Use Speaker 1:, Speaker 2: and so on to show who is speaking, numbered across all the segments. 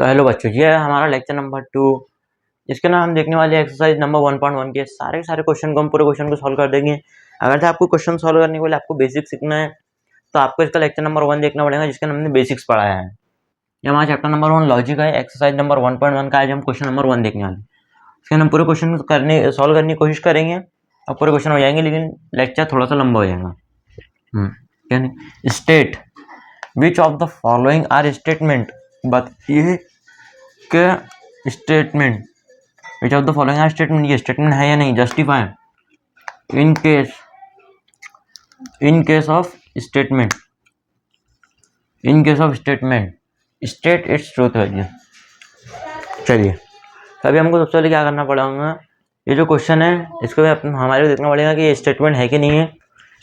Speaker 1: तो हेलो बच्चों, ये है हमारा लेक्चर नंबर 2। इसके ना हम देखने वाले एक्सरसाइज नंबर 1.1 के सारे क्वेश्चन को हम पूरे क्वेश्चन को सॉल्व कर देंगे। अगर से आपको क्वेश्चन सॉल्व करने के लिए आपको बेसिक सीखना है तो आपको इसका लेक्चर नंबर 1 देखना पड़ेगा, जिसके हमने बेसिक्स पढ़ाया है। ये हमारा चैप्टर नंबर 1 लॉजिक है, एक्सरसाइज नंबर 1.1 का। आज हम क्वेश्चन नंबर 1 देखने वाले हैं। इसके हम पूरे क्वेश्चन सॉल्व करने की कोशिश करेंगे और पूरे क्वेश्चन हो जाएंगे, लेकिन लेक्चर थोड़ा सा लंबा हो जाएगा। यानी state which of the following are statement, बताइए कि statement which of the following are statement, ये स्टेटमेंट है या नहीं। Justify in case of statement state its truth value. चलिए, तो अभी हमको सबसे पहले क्या करना पड़ेगा, ये जो क्वेश्चन है इसको हमारे को देखना पड़ेगा कि ये स्टेटमेंट है कि नहीं है।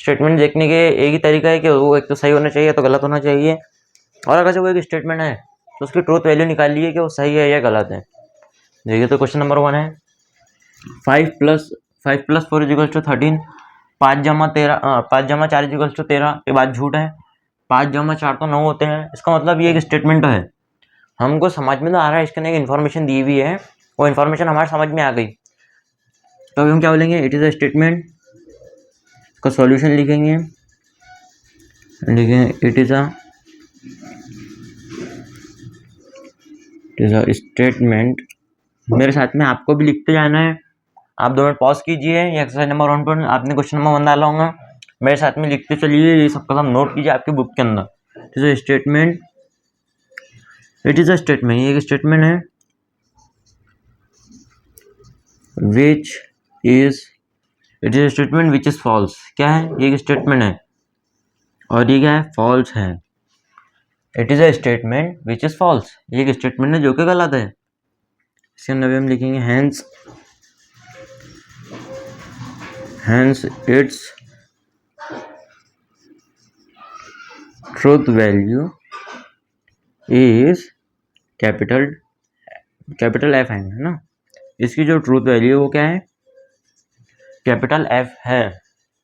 Speaker 1: स्टेटमेंट देखने के एक ही तरीका है कि वो एक तो सही होना चाहिए तो गलत होना चाहिए, और अगर जो वो एक स्टेटमेंट है तो उसकी ट्रूथ वैल्यू निकालिए कि वो सही है या गलत है। देखिए, तो क्वेश्चन नंबर 1 है 5 + 4 = 13, 5 जमा 4 = 13। ये बात झूठ है। 5 जमा 4 तो 9 होते हैं। इसका मतलब ये एक स्टेटमेंट है। हमको समझ में तो आ रहा है, इसके अंदर एक इन्फॉर्मेशन दी हुई है, वो इन्फॉर्मेशन हमारे समझ में आ गई। तो अभी हम क्या बोलेंगे, इट इज़ अ स्टेटमेंट का सॉल्यूशन लिखेंगे इट इज़ अ स्टेटमेंट। मेरे साथ में आपको भी लिखते जाना है। आप 2 मिनट पॉज कीजिए, ये एक्सरसाइज नंबर 1 पर आपने क्वेश्चन नंबर 1 डाला होगा, मेरे साथ में लिखते चलिए। ये सब कसम नोट कीजिए आपकी बुक के अंदर। इट इज अ स्टेटमेंट ये एक स्टेटमेंट है विच इज फॉल्स। क्या है, ये एक स्टेटमेंट है और ये क्या है, फॉल्स है। It is a statement which is false, ये एक स्टेटमेंट है जो कि गलत है। इसके अंदर हम लिखेंगे hence its truth value is capital F है ना। इसकी जो ट्रूथ वैल्यू है वो क्या है, कैपिटल F है।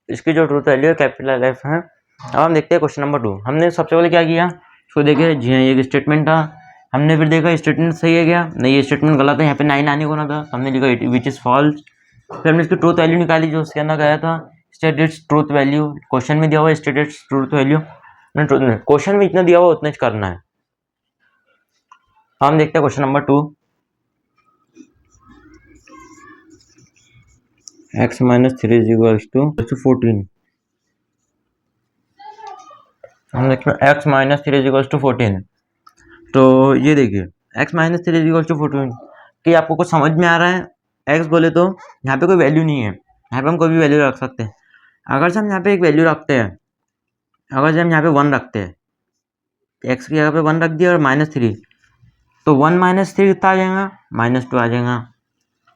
Speaker 1: इसकी जो ट्रूथ वैल्यू है कैपिटल F है। अब हम देखते हैं क्वेश्चन नंबर 2। हमने सबसे पहले क्या किया, इसको देखे, जी हाँ ये एक स्टेटमेंट था। हमने फिर देखा स्टेटमेंट सही है क्या, नहीं ये स्टेटमेंट गलत है, यहाँ पे 9 आने को ना था, हमने लिखा विच इज फॉल्स। फिर हमने इसकी ट्रूथ वैल्यू निकाली जो उसके अंदर गया था, state its truth value. Question में दिया हुआ state its truth value, question में इतना दिया हुआ उतना ही करना है। हम देखते हैं क्वेश्चन नंबर 2। x - 3 = 14। हम देखते हैं x - 3 = 14। तो ये देखिए x - 3 = 14 कि आपको कुछ समझ में आ रहा है। x बोले तो यहाँ पे कोई वैल्यू नहीं है, यहाँ पे हम कोई भी वैल्यू रख सकते हैं। अगर से हम यहाँ पे एक वैल्यू रखते हैं, अगर से हम यहाँ पे 1 रखते हैं, x की जगह पे 1 रख दिया और -3, तो 1 - 3 कितना आ जाएगा, -2 आ जाएगा।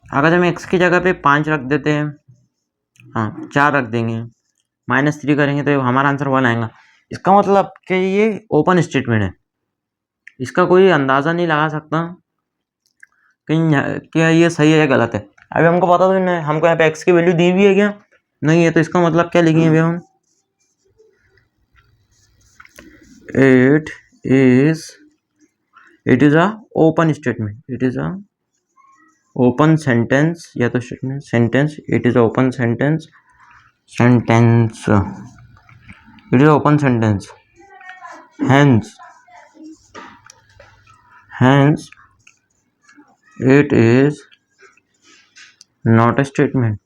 Speaker 1: अगर हम x की जगह पे 5 रख देते हैं, हाँ 4 रख देंगे, -3 करेंगे तो हमारा आंसर 1 आएगा। इसका मतलब कि ये ओपन स्टेटमेंट है, इसका कोई अंदाज़ा नहीं लगा सकता कि क्या ये सही है या गलत है। अभी हमको पता तो नहीं, हमको यहाँ पे x की वैल्यू दी हुई है क्या, नहीं है, तो इसका मतलब क्या लिखेंगे अभी हम, it is a open statement, it is a open sentence, या तो statement sentence, it is a open sentence, it is open sentence, hence it is not a statement।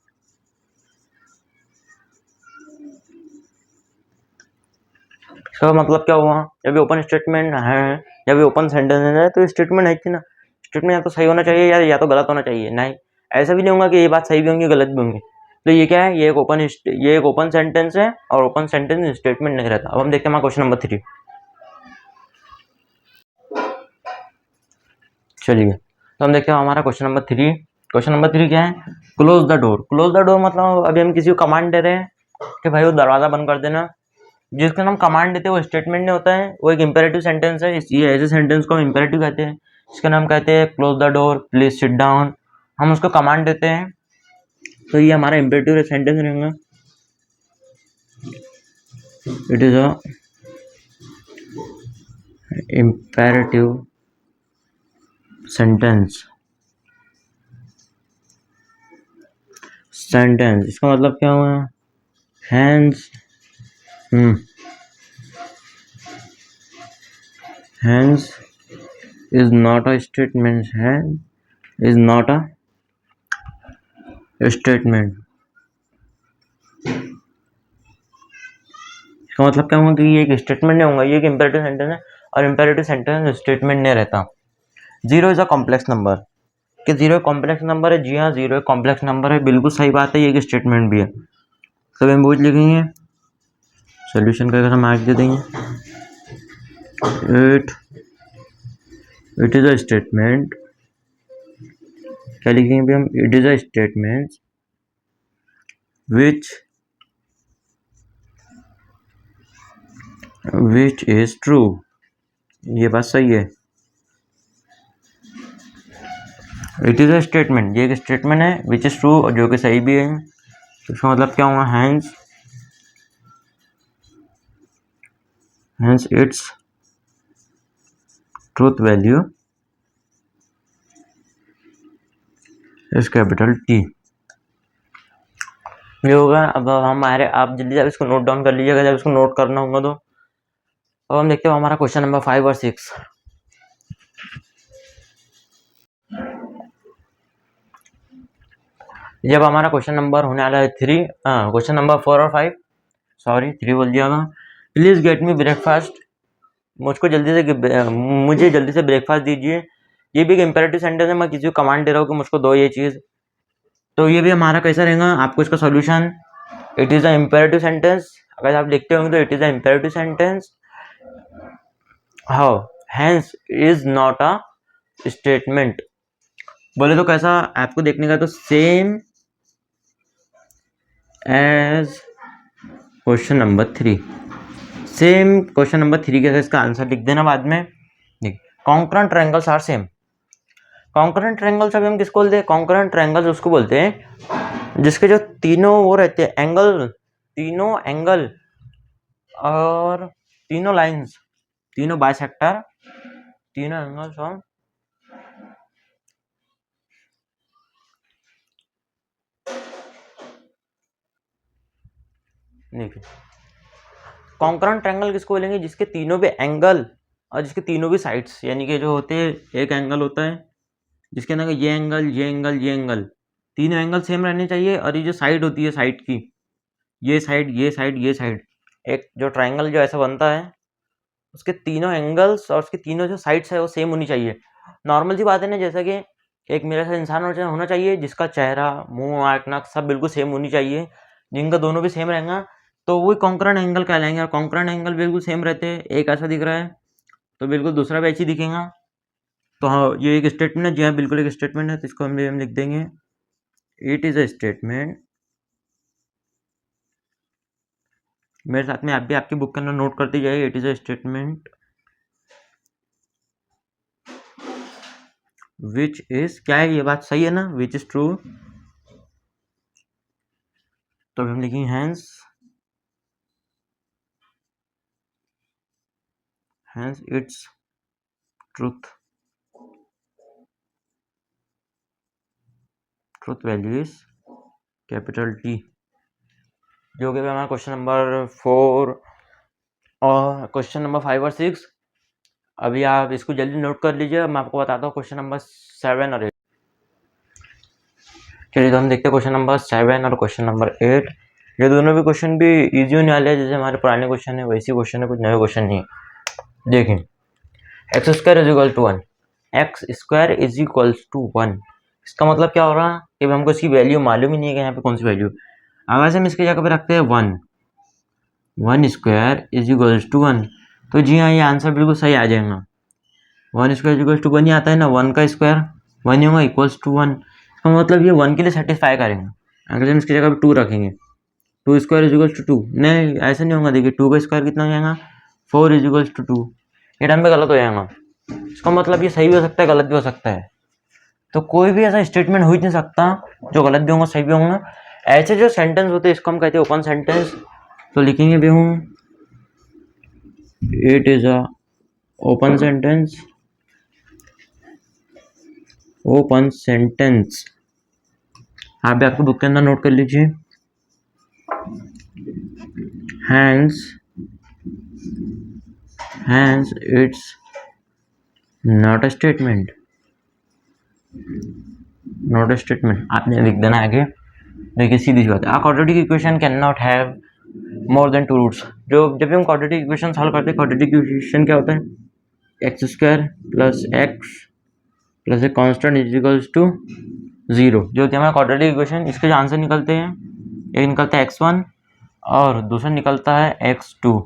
Speaker 1: इसका मतलब क्या हुआ, जब ओपन स्टेटमेंट है, जब ओपन सेंटेंस है तो स्टेटमेंट है कि ना। स्टेटमेंट या तो सही होना चाहिए या तो गलत होना चाहिए। नहीं, ऐसा भी नहीं होगा कि ये बात सही भी होंगी गलत भी होंगी। तो ये क्या है, ये एक ओपन सेंटेंस है और ओपन सेंटेंस स्टेटमेंट नहीं रहता। अब हम देखते हैं हमारा क्वेश्चन नंबर 3। चलिए, तो हम देखते हैं हमारा क्वेश्चन नंबर 3। क्वेश्चन नंबर 3 क्या है, close the door. Close the door मतलब अभी हम किसी को कमांड दे रहे हैं कि भाई वो दरवाज़ा बंद कर देना। जिसका हम कमांड देते हैं वो स्टेटमेंट नहीं होता है, वो एक इंपेरेटिव सेंटेंस है। ये ऐसे सेंटेंस को हम इंपेरेटिव कहते हैं। इसका नाम कहते हैं close the door, please sit down. हम उसको कमांड देते हैं, तो ये हमारा इंपेरेटिव सेंटेंस रहेगा। It is a imperative sentence, sentence इसका मतलब क्या हुआ? Hence hence is not a statement, hence is not a statement. इसका मतलब क्या होगा कि ये एक स्टेटमेंट नहीं होगा, ये एक इंपेरेटिव सेंटेंस है और इंपेरेटिव सेंटेंस स्टेटमेंट नहीं रहता। Zero is a complex number, कि जीरो कॉम्प्लेक्स नंबर है। जी हाँ, जीरो एक कॉम्प्लेक्स नंबर है, बिल्कुल सही बात है, ये एक स्टेटमेंट भी है। सब हम बोझ लिखेंगे, सोल्यूशन का हम मार्क दे देंगे। इट इज अ स्टेटमेंट, क्या लिखेंगे भी हम? It is a statement which is true. ये बात सही है, इट इज अ स्टेटमेंट, ये एक स्टेटमेंट है विच इज ट्रू, और जो कि सही भी है। तो इसका मतलब क्या होगा? Hence its truth value is capital T. ये होगा। अब हमारे, आप जल्दी से इसको नोट डाउन कर लीजिएगा जब इसको नोट करना होगा तो। अब हम देखते हैं हमारा क्वेश्चन नंबर 5 और 6। जब हमारा क्वेश्चन नंबर होने वाला है 3, क्वेश्चन नंबर 4 और 5, सॉरी 3 बोल दिया। प्लीज गेट मी ब्रेकफास्ट, मुझे जल्दी से ब्रेकफास्ट दीजिए। ये भी एक इंपेरेटिव सेंटेंस है, मैं किसी को कमांड दे रहा हूँ कि मुझको दो ये चीज़। तो ये भी हमारा कैसा रहेगा? आपको इसका solution, it is a imperative sentence, अगर आप लिखते होंगे तो it is a imperative sentence, how hence is not a statement. बोले तो कैसा आपको देखने का? तो same as question number 3, same question number 3 के इसका आंसर लिख देना बाद में। Concurrent triangles are same. Concurrent triangles अभी हम किसको बोलते हैं? कॉन्करेंट ट्रायंगल्स उसको बोलते हैं जिसके जो तीनों वो रहते हैं एंगल, तीनों एंगल और तीनों लाइंस, तीनों बाइसेक्टर, तीनों एंगल्स और देखिए, कॉन्करेंट ट्रायंगल किसको बोलेंगे? जिसके तीनों भी एंगल और जिसके तीनों भी साइड्स, यानी कि जो होते हैं, एक एंगल होता है जिसके अंदर ये एंगल, ये एंगल, ये एंगल, तीनों एंगल सेम रहने चाहिए। और ये जो साइड होती है, साइड की, ये साइड, ये साइड, ये साइड, एक जो ट्रायंगल जो ऐसा बनता है उसके तीनों एंगल्स और उसके तीनों जो साइड्स है वो सेम होनी चाहिए। नॉर्मल सी बात है ना, जैसा कि एक मेरे से इंसान होना चाहिए जिसका चेहरा, मुंह, आँख, नाक सब बिल्कुल सेम होनी चाहिए, जिनका दोनों भी सेम रहेगा तो वही कॉन्करेंट एंगल कहलाएंगे। और कॉन्करेंट एंगल बिल्कुल सेम रहते हैं, एक ऐसा दिख रहा है तो बिल्कुल दूसरा भी ऐसे ही दिखेगा। तो हाँ, ये एक स्टेटमेंट है, जी हाँ बिल्कुल एक स्टेटमेंट है, तो इसको हम लिख देंगे, इट इज़ अ स्टेटमेंट। मेरे साथ में आप भी आपकी बुक के अंदर नोट करते जाइए, it is a statement which is, क्या है ये बात सही है ना, विच इज ट्रू। तो हम लिखेंगे hence its truth value is capital T. जो कि हमारा क्वेश्चन नंबर 4 और क्वेश्चन नंबर 5 और 6। अभी आप इसको जल्दी नोट कर लीजिए, मैं आपको बताता हूँ क्वेश्चन नंबर 7 और 8। चलिए तो हम देखते हैं क्वेश्चन नंबर 7 और क्वेश्चन नंबर 8। ये दोनों भी क्वेश्चन भी इजी होने वाले हैं, जैसे हमारे पुराने क्वेश्चन है वैसे क्वेश्चन है, कुछ नए क्वेश्चन नहीं है। देखिए, x square is equal to 1, x square is equal to 1, इसका मतलब क्या हो रहा है कि हमको इसकी वैल्यू मालूम ही नहीं है कि यहाँ पे कौन सी वैल्यू। अगर से हम इसकी जगह पे रखते हैं 1 स्क्वायर इज इक्वल टू 1, तो जी हाँ ये आंसर बिल्कुल सही आ जाएगा। 1 स्क्वायर इज इक्वल टू 1 ही आता है ना, 1 का स्क्वायर 1 ही होगा, इक्वल्स टू 1, तो मतलब ये 1 के लिए सेटिस्फाई करेंगे। अगर हम इसकी जगह पे 2 रखेंगे, 2 स्क्वायर इज इक्वल टू 2, नहीं ऐसा नहीं होगा। देखिए 2 का स्क्वायर कितना हो जाएगा, 4 इज इक्वल टू 2, ये टाइम पे गलत हो जाएगा। इसका मतलब ये सही भी हो सकता है, गलत भी हो सकता है, तो कोई भी ऐसा स्टेटमेंट हो ही नहीं सकता जो गलत भी होगा सही भी होगा। ऐसे जो सेंटेंस होते हैं इसको हम कहते हैं ओपन सेंटेंस। तो लिखेंगे भी हूँ, it is a open sentence open sentence आप भी आपके बुक के अंदर नोट कर लीजिए। Hence it's not a statement, not a statement आपने लिख देना आगे। देखिए सीधी सी बात है, a quadratic equation can not have more than two roots. जब भी हम क्वाड्रेटिक इक्वेशन सॉल्व करते हैं, क्वाड्रेटिक इक्वेशन क्या होता है, x square plus x plus a constant is equals to 0 जो होती है हमारा क्वाड्रेटिक इक्वेशन। इसके जो आंसर निकलते हैं, एक निकलता है x1 और दूसरा निकलता है x2।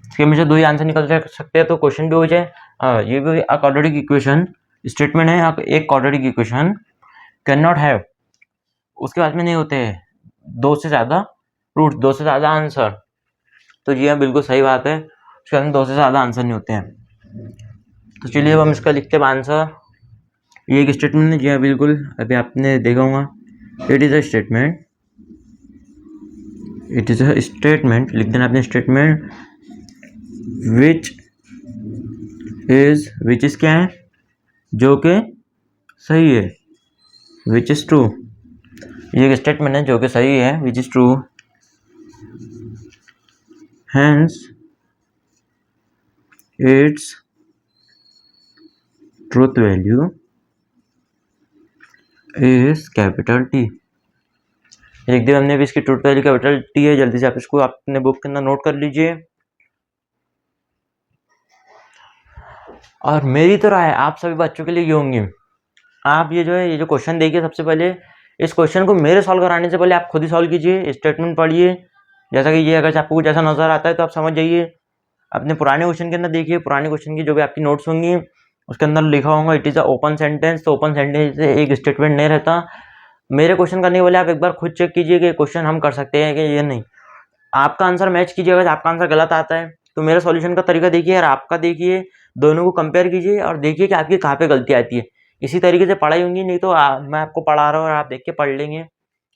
Speaker 1: इसके हमेशा दो ही आंसर निकल सकते हैं, तो क्वेश्चन भी हो जाए। ये भी क्वाड्रेटिक इक्वेशन स्टेटमेंट है। एक quadratic equation can not have, उसके बाद में नहीं होते हैं दो से ज़्यादा रूट, दो से ज़्यादा आंसर। तो ये हाँ बिल्कुल सही बात है, उसके बाद में दो से ज़्यादा आंसर नहीं होते हैं। तो चलिए अब हम इसका लिखते हैं आंसर। ये एक स्टेटमेंट है, जी हाँ बिल्कुल अभी आपने देखा होगा। It is a statement, it is a statement लिख देना आपने, स्टेटमेंट विच इज़ क्या है, जो कि सही है, विच इज़ ट्रू। ये एक स्टेटमेंट है जो कि सही है, which is true. Hence its truth value is capital T. एक दिन हमने भी इसकी ट्रूथ वैल्यू कैपिटल टी है, जल्दी से आप इसको अपने बुक के अंदर नोट कर लीजिए। और मेरी तो राय आप सभी बच्चों के लिए ये होंगी, आप ये जो है ये जो क्वेश्चन देखिए, सबसे पहले इस क्वेश्चन को मेरे सॉल्व कराने से पहले आप खुद ही सॉल्व कीजिए, स्टेटमेंट पढ़िए। जैसा कि ये अगर आपको कुछ ऐसा नजर आता है तो आप समझ जाइए। अपने पुराने क्वेश्चन के अंदर देखिए, पुराने क्वेश्चन की जो भी आपकी नोट्स होंगी उसके अंदर लिखा होगा it is a open sentence. तो ओपन सेंटेंस से एक स्टेटमेंट नहीं रहता। मेरे क्वेश्चन करने के पहले आप एक बार खुद चेक कीजिए कि क्वेश्चन हम कर सकते हैं कि ये नहीं। आपका आंसर मैच कीजिए, अगर आपका आंसर गलत आता है तो मेरा सॉल्यूशन का तरीका देखिए और आपका देखिए, दोनों को कंपेयर कीजिए और देखिए कि आपकी कहाँ पे गलती आती है। इसी तरीके से पढ़ाई होंगी, नहीं तो मैं आपको पढ़ा रहा हूँ और आप देख के पढ़ लेंगे,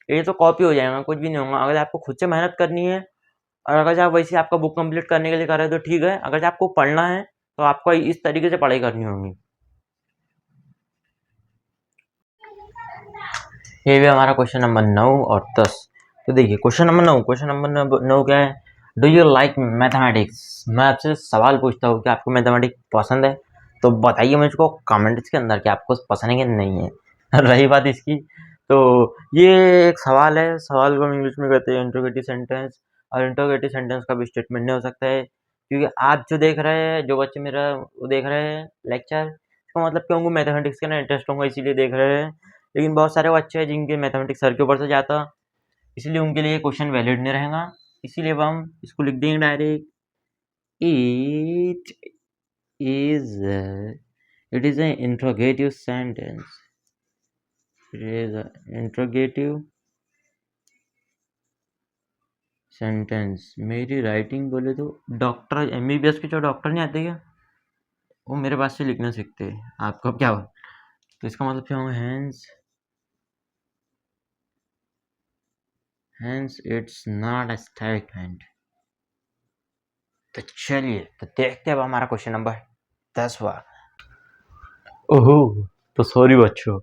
Speaker 1: ये तो कॉपी हो जाएगा, कुछ भी नहीं होगा। अगर आपको खुद से मेहनत करनी है और अगर आप वैसे आपका बुक कंप्लीट करने के लिए कर रहे हो तो ठीक है, अगर आपको पढ़ना है तो आपको इस तरीके से पढ़ाई करनी होगी। ये भी हमारा क्वेश्चन नंबर 9 और 10। तो देखिए क्वेश्चन नंबर 9 क्या है, डू यू लाइक मैथमेटिक्स। मैं आपसे सवाल पूछता हूँ कि आपको मैथमेटिक्स पसंद है, तो बताइए मुझको कमेंट्स के अंदर कि आपको पसंद है कि नहीं है। रही बात इसकी, तो ये एक सवाल है, सवाल को हम इंग्लिश में कहते हैं इंट्रोगेटिव सेंटेंस। और इंट्रोगेटिव सेंटेंस का भी स्टेटमेंट नहीं हो सकता है, क्योंकि आज जो देख रहे हैं, जो बच्चे मेरा वो देख रहे हैं लेक्चर, इसका मतलब कि उनको मैथमेटिक्स का ना इंटरेस्ट होगा इसीलिए देख रहे हैं। लेकिन बहुत सारे बच्चे हैं जिनके मैथमेटिक्स सर के ऊपर से जाता, इसलिए उनके लिए क्वेश्चन वैलिड नहीं रहेगा। इसीलिए अब हम इसको लिख देंगे direct, it is it is an interrogative sentence, it is interrogative sentence. मेरी राइटिंग बोले तो डॉक्टर एमबीबीएस के जो डॉक्टर नहीं आते क्या, वो मेरे पास से लिखना सीखते हैं। आपको क्या हो, तो इसका मतलब क्या होगा, hence it's not a statement। तो चलिए तो देखते हैं अब हमारा क्वेश्चन नंबर 10वां। ओहो, तो सॉरी बच्चों,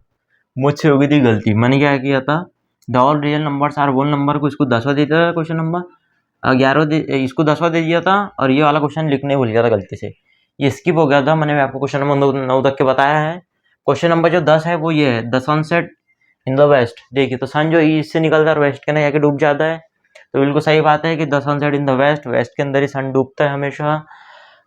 Speaker 1: मुझसे हो गई थी गलती। मैंने क्या किया था, the all real numbers are whole number को इसको 10वां दे दिया था, क्वेश्चन नंबर 11 इसको 10वां दे दिया था, और ये वाला क्वेश्चन लिखने भूल गया था गलती से, ये स्किप हो गया था। मैंने आपको क्वेश्चन नंबर 9 तक के बताया है। क्वेश्चन नंबर जो 10 है वो ये है, the sunset in the west. देखिए तो सन जो ईस्ट से निकलता है और वेस्ट के अंदर जाके डूब जाता है, तो बिल्कुल सही बात है कि the sunset in the west, west के अंदर ही सन डूबता है हमेशा।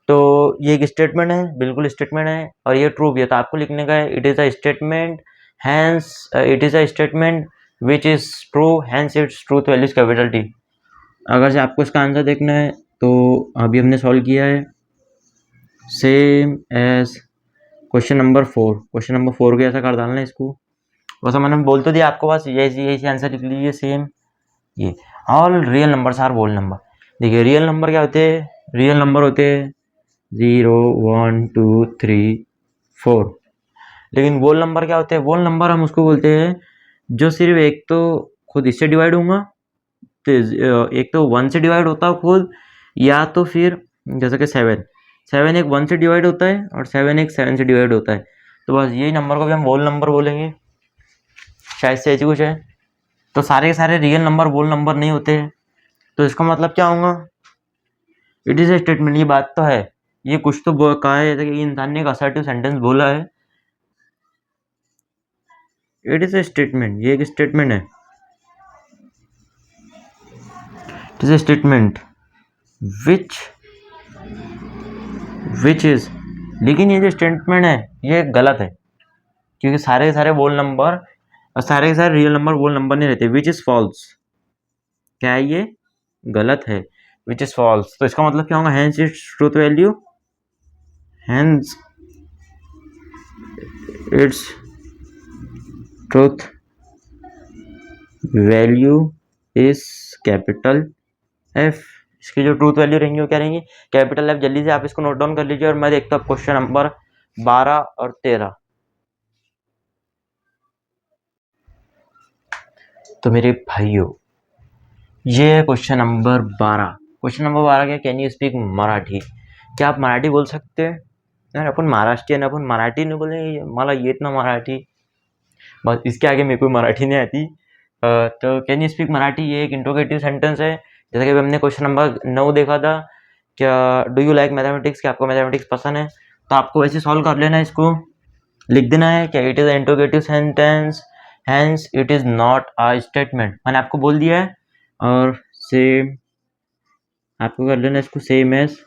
Speaker 1: तो ये एक स्टेटमेंट है, बिल्कुल स्टेटमेंट है, और ये ट्रू भी है। तो आपको लिखने का है, it is a statement, hence it is a statement which is true, hence its truth value is capital T. अगर से आपको इसका आंसर देखना है तो अभी हमने सॉल्व किया है, same as question number 4। Question number 4 को ऐसा कर डालना है इसको, वैसा मैंने बोल तो दिया आपको, बस यही आंसर लिख लीजिए सेम। ये all real numbers are whole number. देखिए रियल नंबर क्या होते हैं, रियल नंबर होते हैं 0 1 2 3 4। लेकिन वोल नंबर क्या होते हैं, वोल नंबर हम उसको बोलते हैं जो सिर्फ एक तो खुद इससे डिवाइड होगा, तो एक तो 1 से डिवाइड होता है खुद, या तो फिर जैसे कि 7 एक 1 से डिवाइड होता है और 7 एक 7 से डिवाइड होता है। तो बस यही नंबर को भी हम होल नंबर बोलेंगे, शायद से ऐसी कुछ है। तो सारे के सारे रियल नंबर होल नंबर नहीं होते हैं, तो इसका मतलब क्या होगा, इट इज़ ए स्टेटमेंट। ये बात तो है, ये कुछ तो कहा है, जैसे कि इंसान ने एक असर्टिव सेंटेंस बोला है, इट इज़ ए स्टेटमेंट, ये एक स्टेटमेंट है, it is a statement which is, लेकिन ये जो स्टेटमेंट है ये गलत है, क्योंकि सारे के सारे होल नंबर और सारे के सारे रियल नंबर होल नंबर नहीं रहते, विच इज़ फॉल्स। क्या है ये, गलत है, विच इज़ फॉल्स। तो इसका मतलब क्या होगा, hence its truth value, hence its truth value is capital F. इसकी जो ट्रूथ वैल्यू रहेंगी वो क्या रहेंगी, कैपिटल एफ। जल्दी से आप इसको नोट डाउन कर लीजिए और मैं देखता हूँ क्वेश्चन नंबर 12 और 13। तो मेरे भाइयों, ये है क्वेश्चन नंबर 12। क्वेश्चन नंबर 12 क्या, कैन यू स्पीक मराठी, क्या आप मराठी बोल सकते हैं। यार अपन महाराष्ट्रीयन, अपन मराठी नहीं बोले, मला येत ना मराठी, बस इसके आगे मेरे को मराठी नहीं आती। तो कैन यू स्पीक मराठी, ये एक इंट्रोगेटिव सेंटेंस है। जैसा कि हमने क्वेश्चन नंबर 9 देखा था, क्या डू यू लाइक मैथमेटिक्स, क्या आपको मैथमेटिक्स पसंद है, तो आपको वैसे सॉल्व कर लेना है, इसको लिख देना है क्या, it is interrogative sentence, hence it is not a statement. मैंने आपको बोल दिया है, और सेम आपको कर लेना इसको सेम एज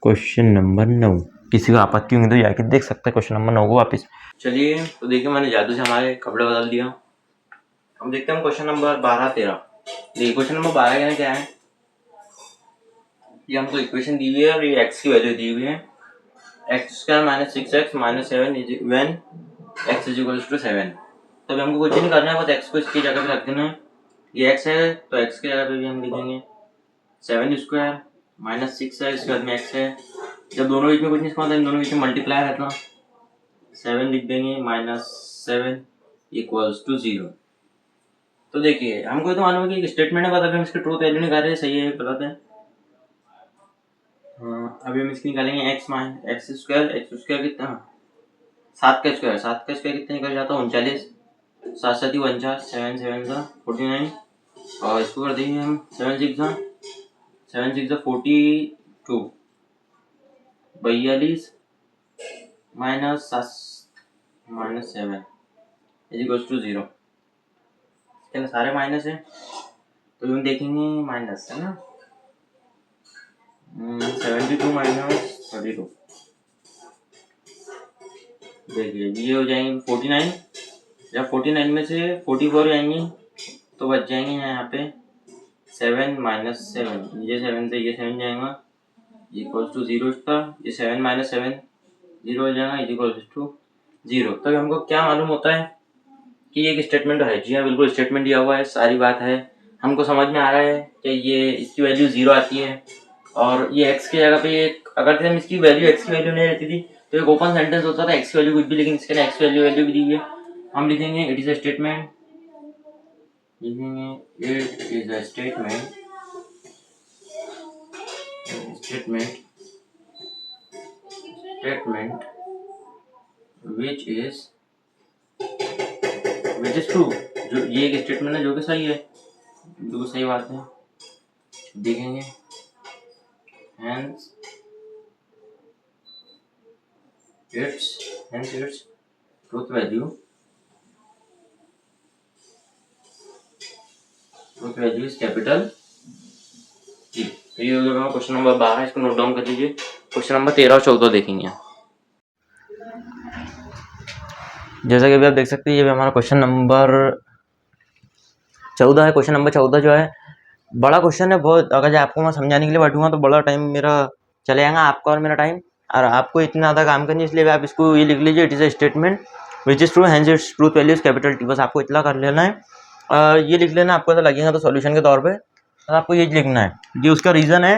Speaker 1: क्वेश्चन नंबर 9। किसी को आपत्ति होंगी तो जाके देख सकते हैं क्वेश्चन नंबर 9 को वापस। चलिए, तो देखिए मैंने जादू से हमारे कपड़े बदल दिया। हम देखते हैं क्वेश्चन नंबर 12-13। देखिए क्वेश्चन नंबर 12 क्या है, ये हमको इक्वेशन दी हुई है और ये x की वैल्यू दी हुई है, x² - 6x - 7 व्हेन x = 7। तो अभी हमको कुछ नहीं करना है, बस x को इसकी जगह पे रख देना है। ये x है तो x की जगह पे भी हम लिखेंगे 7² - 6 है, इसके बाद में x है। जब दोनों बीच में कुछ नहीं, इसका मतलब दोनों बीच में मल्टीप्लाई रहता, 7 लिख देंगे -7 = 0। तो देखिए हमको तो मालूम है कि एक स्टेटमेंट है, बस अभी हम इसकी ट्रूथ वैल्यू निकाल रहे हैं, सही है गलत है। अभी हम इसकी निकालेंगे x² कितना, 7 का स्क्वायर कितना निकल जाता है, 39। 7 7 49, 7 7 49, और इसको कर देंगे हम 7 6 42, 42 -7 = 0। क्या सारे माइनस है, तो हम देखेंगे माइनस है ना, 72 - 32। देखिए ये हो जाएंगे 49, जब 49 में से 44 जाएंगे तो बच जाएंगे यहाँ पे 7 - 7, ये 7 से ये 7 जाएगा = 0 इसका, ये 7 - 7 0 हो जाएगा = 0। तब हमको क्या मालूम होता है कि ये एक स्टेटमेंट है। जी हाँ, बिल्कुल स्टेटमेंट दिया हुआ है, सारी बात है, हमको समझ में आ रहा है कि ये इसकी वैल्यू 0 आती है, और ये x की जगह पे अगर हम इसकी वैल्यू x की वैल्यू नहीं रहती थी तो एक ओपन सेंटेंस होता था, x की वैल्यू कुछ भी, लेकिन इसके लिए x की वैल्यू भी दी हुई है। हम लिखेंगे इट इज अ स्टेटमेंट, लिखेंगे it is a statement which is true. जो ये एक स्टेटमेंट है जो कि सही है, जो सही बात है, देखेंगे hence its truth value is capital T। तो ये हो गया क्वेश्चन नंबर 12, इसको नोट डाउन कर लीजिए। क्वेश्चन नंबर 13 और 14 देखेंगे। जैसा कि अभी आप देख सकते हैं, ये भी हमारा क्वेश्चन नंबर 14 है। क्वेश्चन नंबर 14 जो है बड़ा क्वेश्चन है बहुत, अगर आपको मैं समझाने के लिए बैठूंगा तो बड़ा टाइम मेरा चले जाएगा, आपका और मेरा टाइम, और आपको इतना ज़्यादा काम करनी, इसलिए आप इसको ये लिख लीजिए, it is a statement which is true, hence its truth value is capital T। बस आपको इतना कर लेना है, ये लिख लेना, आपको ऐसा लगेगा तो सॉल्यूशन के तौर पे, तो आपको ये लिखना है। ये उसका रीज़न है,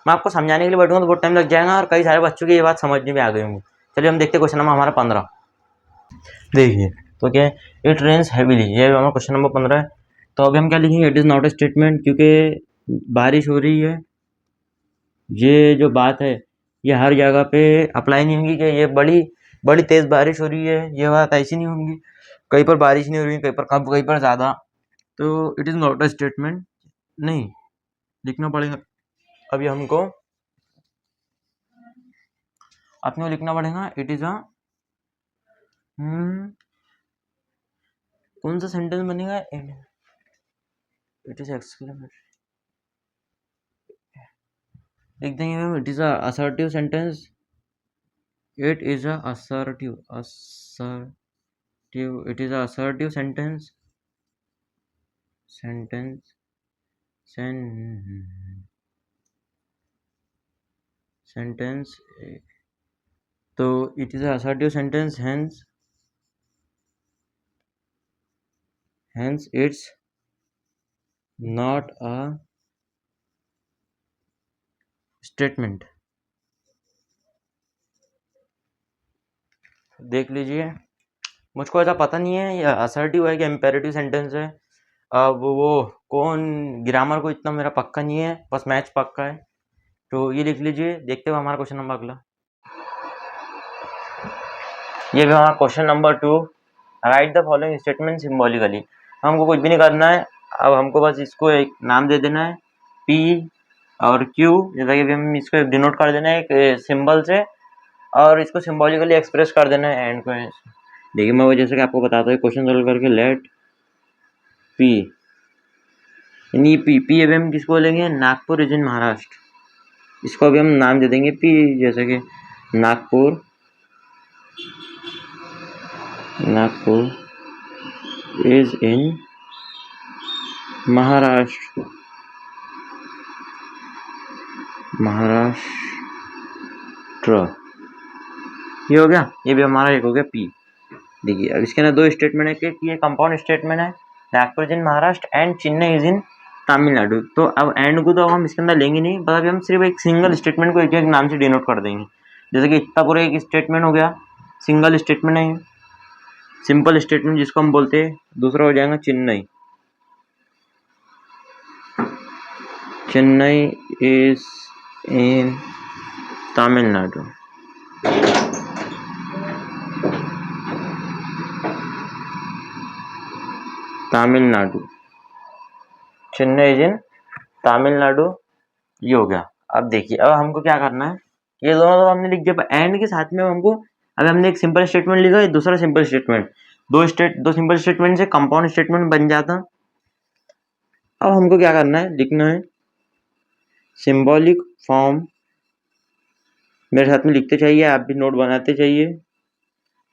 Speaker 1: मैं आपको समझाने के लिए बैठूंगा तो बहुत टाइम लग जाएगा, और कई सारे बच्चों की ये बात समझने में आ गई होंगी। चलिए हम देखते हैं क्वेश्चन नंबर हमारा 15। देखिए तो क्या है, इट रेन्स हैवीली, ये हमारा क्वेश्चन नंबर 15 है। तो अभी हम क्या लिखेंगे, it is not a statement, क्योंकि बारिश हो रही है। ये जो बात है ये हर जगह पे अप्लाई नहीं होगी कि ये बड़ी बड़ी तेज बारिश हो रही है, ये बात ऐसी नहीं होंगी, कहीं पर बारिश नहीं हो रही, कहीं पर कम, कहीं पर ज़्यादा, तो it is not a statement, नहीं लिखना पड़ेगा। अभी हमको अपने लिखना पड़ेगा इट इज़ अ कौन सा सेंटेंस बनेगा, इट इज़ एक्सक्लेमेटरी लिख देंगे ma'am, it is a assertive sentence, it is a assertive it is a assertive sentence sentence, तो it is a assertive sentence, hence it's not a statement। देख लीजिए, मुझको ऐसा पता नहीं है ये असर्टिव है कि इम्पेरेटिव सेंटेंस है। अब वो कौन, ग्रामर को इतना मेरा पक्का नहीं है, बस मैच पक्का है, तो ये लिख लीजिए। देखते हुए हमारा क्वेश्चन नंबर अगला, ये भी हमारा question number 2, right the following statement symbolically. हमको कुछ भी नहीं करना है, अब हमको बस इसको एक नाम दे देना है P और Q, जैसा कि हम इसको डिनोट कर देना है एक सिंबल से, और इसको सिम्बॉलिकली एक्सप्रेस कर देना है एंड को। देखिए मैं वो जैसे कि आपको बताता हूँ क्वेश्चन सोल्व करके, लेट P, यानी पी अभी हम किसको बोलेंगे, नागपुर इज इन महाराष्ट्र, इसको अभी हम नाम दे देंगे P, जैसे कि नागपुर इज इन महाराष्ट्र, ये हो गया, ये भी हमारा एक हो गया P। देखिए अब इसके अंदर दो स्टेटमेंट है कि ये कंपाउंड स्टेटमेंट है, Nagpur is in Maharashtra and Chennai is in Tamil Nadu. तो अब एंड को तो हम इसके अंदर लेंगे नहीं, बस अभी हम सिर्फ एक सिंगल स्टेटमेंट को एक एक नाम से डिनोट कर देंगे। जैसे कि इतना पूरा एक स्टेटमेंट हो गया, सिंगल स्टेटमेंट है, सिंपल स्टेटमेंट जिसको हम बोलते हैं। दूसरा हो जाएगा Chennai is in Tamil Nadu. Chennai is in Tamil Nadu, ये हो गया। अब देखिए अब हमको क्या करना है, ये दोनों तो हमने लिख दिया, एंड के साथ में हमको, अगर हमने एक सिंपल स्टेटमेंट लिखा है, दूसरा सिंपल स्टेटमेंट, दो सिंपल स्टेटमेंट से कंपाउंड स्टेटमेंट बन जाता। अब हमको क्या करना है, लिखना है सिंबॉलिक फॉर्म, मेरे साथ में लिखते चाहिए, आप भी नोट बनाते चाहिए,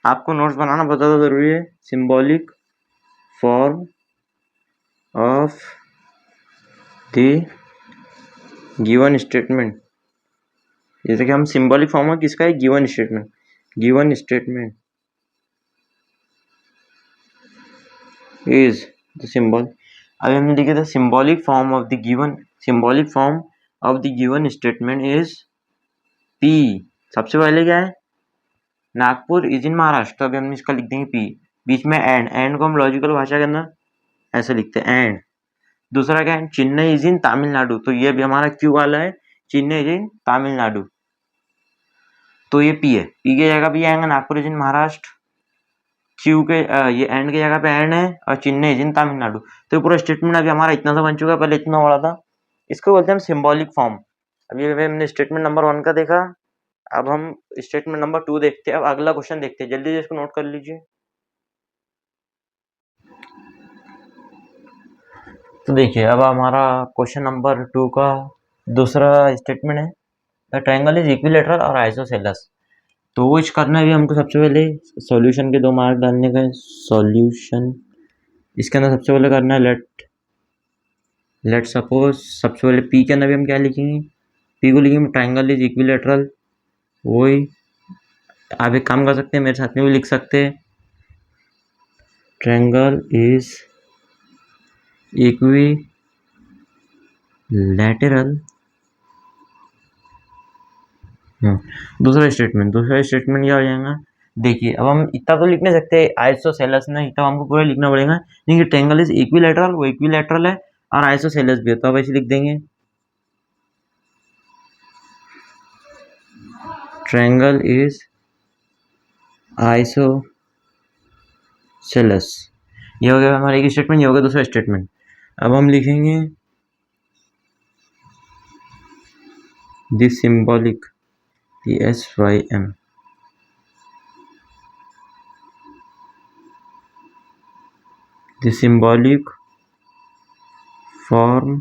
Speaker 1: आपको नोट्स बनाना बहुत ज़्यादा ज़रूरी है। Symbolic form of the given statement, जैसे कि हम सिंबॉलिक फॉर्म है किसका है, given statement is the symbol. अभी हमने लिखा था symbolic form of the given statement is P। सबसे पहले क्या है, नागपुर इज इन महाराष्ट्र, तो अभी हम इसका लिख देंगे P, बीच में एंड को हम लॉजिकल भाषा के अंदर ऐसे लिखते हैं एंड। दूसरा क्या है, चेन्नई इज इन तमिलनाडु, तो ये भी हमारा Q वाला है, चेन्नई इज इन तमिलनाडु, तो ये P है। P की जगह पे आएंगे Nagpur is in Maharashtra, Q के ये एंड की जगह पे एंड है, और चेन्नई इज इन तमिलनाडु। तो पूरा स्टेटमेंट अभी हमारा इतना सा बन चुका है, पहले इतना बड़ा था। इसको बोलते हैं हम सिंबॉलिक फॉर्म। अभी हमने स्टेटमेंट नंबर 1 का देखा, अब हम स्टेटमेंट नंबर 2 देखते हैं। अब अगला क्वेश्चन देखते हैं, जल्दी से इसको नोट कर लीजिए। तो देखिए अब हमारा क्वेश्चन नंबर 2 का दूसरा स्टेटमेंट है, द ट्रायंगल इज इक्विलैटरल और आइसोसेलेस। तो वो करना है भी हमको, सबसे पहले सॉल्यूशन के 2 मार्क डालने का है। सॉल्यूशन इसके अंदर सबसे पहले करना है लेट सपोज, सबसे पहले P के अंदर भी हम क्या लिखेंगे, P को लिखेंगे ट्रायंगल इज इक्विलैटरल। वही आप एक काम कर सकते हैं, मेरे साथ में भी लिख सकते हैं, ट्रायंगल इज इक्विलैटरल। दूसरा स्टेटमेंट क्या हो जाएगा, देखिए अब हम इतना तो लिख नहीं सकते आइसोसेलेस नहीं, तो हमको पूरा लिखना पड़ेगा। देखिए ट्रायंगल इज इक्विलैटरल, वो इक्विलैटरल है, और आइसोसेलेस भी है, तो अब ऐसे लिख देंगे ट्रायंगल इज आइसोसेलेस। ये हो गया हमारा एक स्टेटमेंट, ये हो गया दूसरा स्टेटमेंट। अब हम लिखेंगे the symbolic, SYM, the symbolic form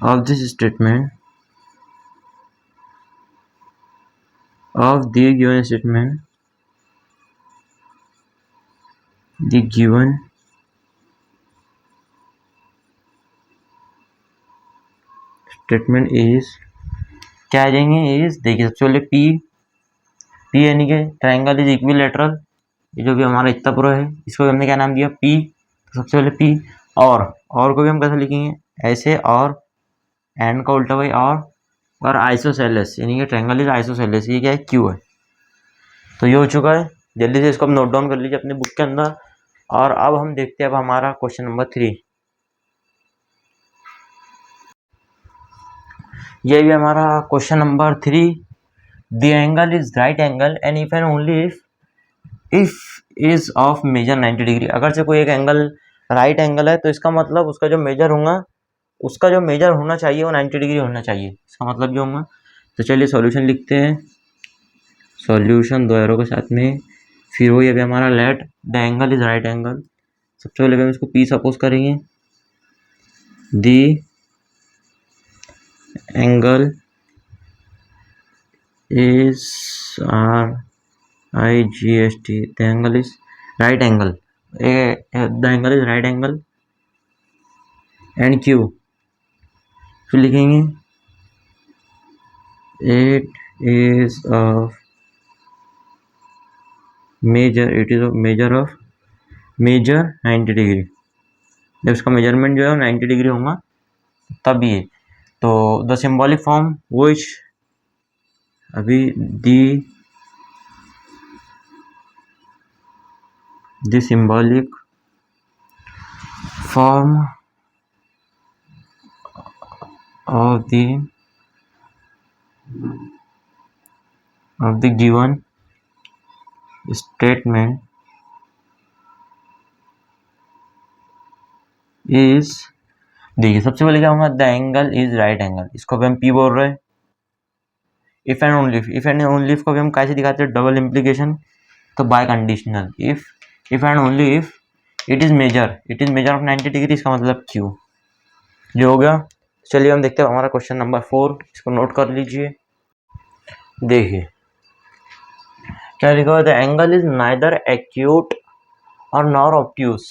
Speaker 1: of this statement of the given statement, the given statement is, क्या आ जाएंगे इज, देखिए सबसे पहले पी यानी कि ट्रायंगल इज इक्विलेटरल, ये जो भी हमारा इतना पूरा है इसको हमने क्या नाम दिया पी। तो सबसे पहले पी, और को भी हम कैसे लिखेंगे ऐसे, और एंड का उल्टा भाई और आइसोसेलेस यानी कि ट्रायंगल इज आइसोसेलेस, ये क्या है क्यू है। तो ये हो चुका है, जल्दी से इसको हम नोट डाउन कर लीजिए अपने बुक के अंदर। और अब हम देखते हैं अब हमारा क्वेश्चन नंबर 3। ये भी हमारा question number 3। The angle is right angle and if and only if is of measure 90 degree. अगर से कोई एक एंगल राइट एंगल है तो इसका मतलब उसका जो मेजर होगा, उसका जो मेजर होना चाहिए वो 90 डिग्री होना चाहिए, इसका मतलब जो होगा। तो चलिए सॉल्यूशन लिखते हैं, सॉल्यूशन दो एरो के साथ में, फिर वही अभी हमारा let the angle is right angle. सबसे पहले हम इसको पी सपोज करेंगे, the angle is RIGST, the angle is right angle, the angle is right angle and Q, फिर लिखेंगे it is of measure, it is of measure 90 degree. जब इसका measurement जो है 90 डिग्री होगा तब ये। तो द सिंबॉलिक फॉर्म विच, अभी the symbolic form of the given statement is, देखिए सबसे पहले क्या होगा the angle is right angle, इसको भी हम पी बोल रहे हैं। इफ एंड ओनली को भी हम कैसे दिखाते हैं डबल इम्प्लीकेशन, तो bye conditional, if and only if it is measure of 90 degree, इसका मतलब क्यू। जो हो गया, चलिए हम देखते हैं हमारा क्वेश्चन नंबर 4, इसको नोट कर लीजिए। देखिए क्या लिखा हुआ, the angle is neither acute और नॉर ऑब्ट्यूज।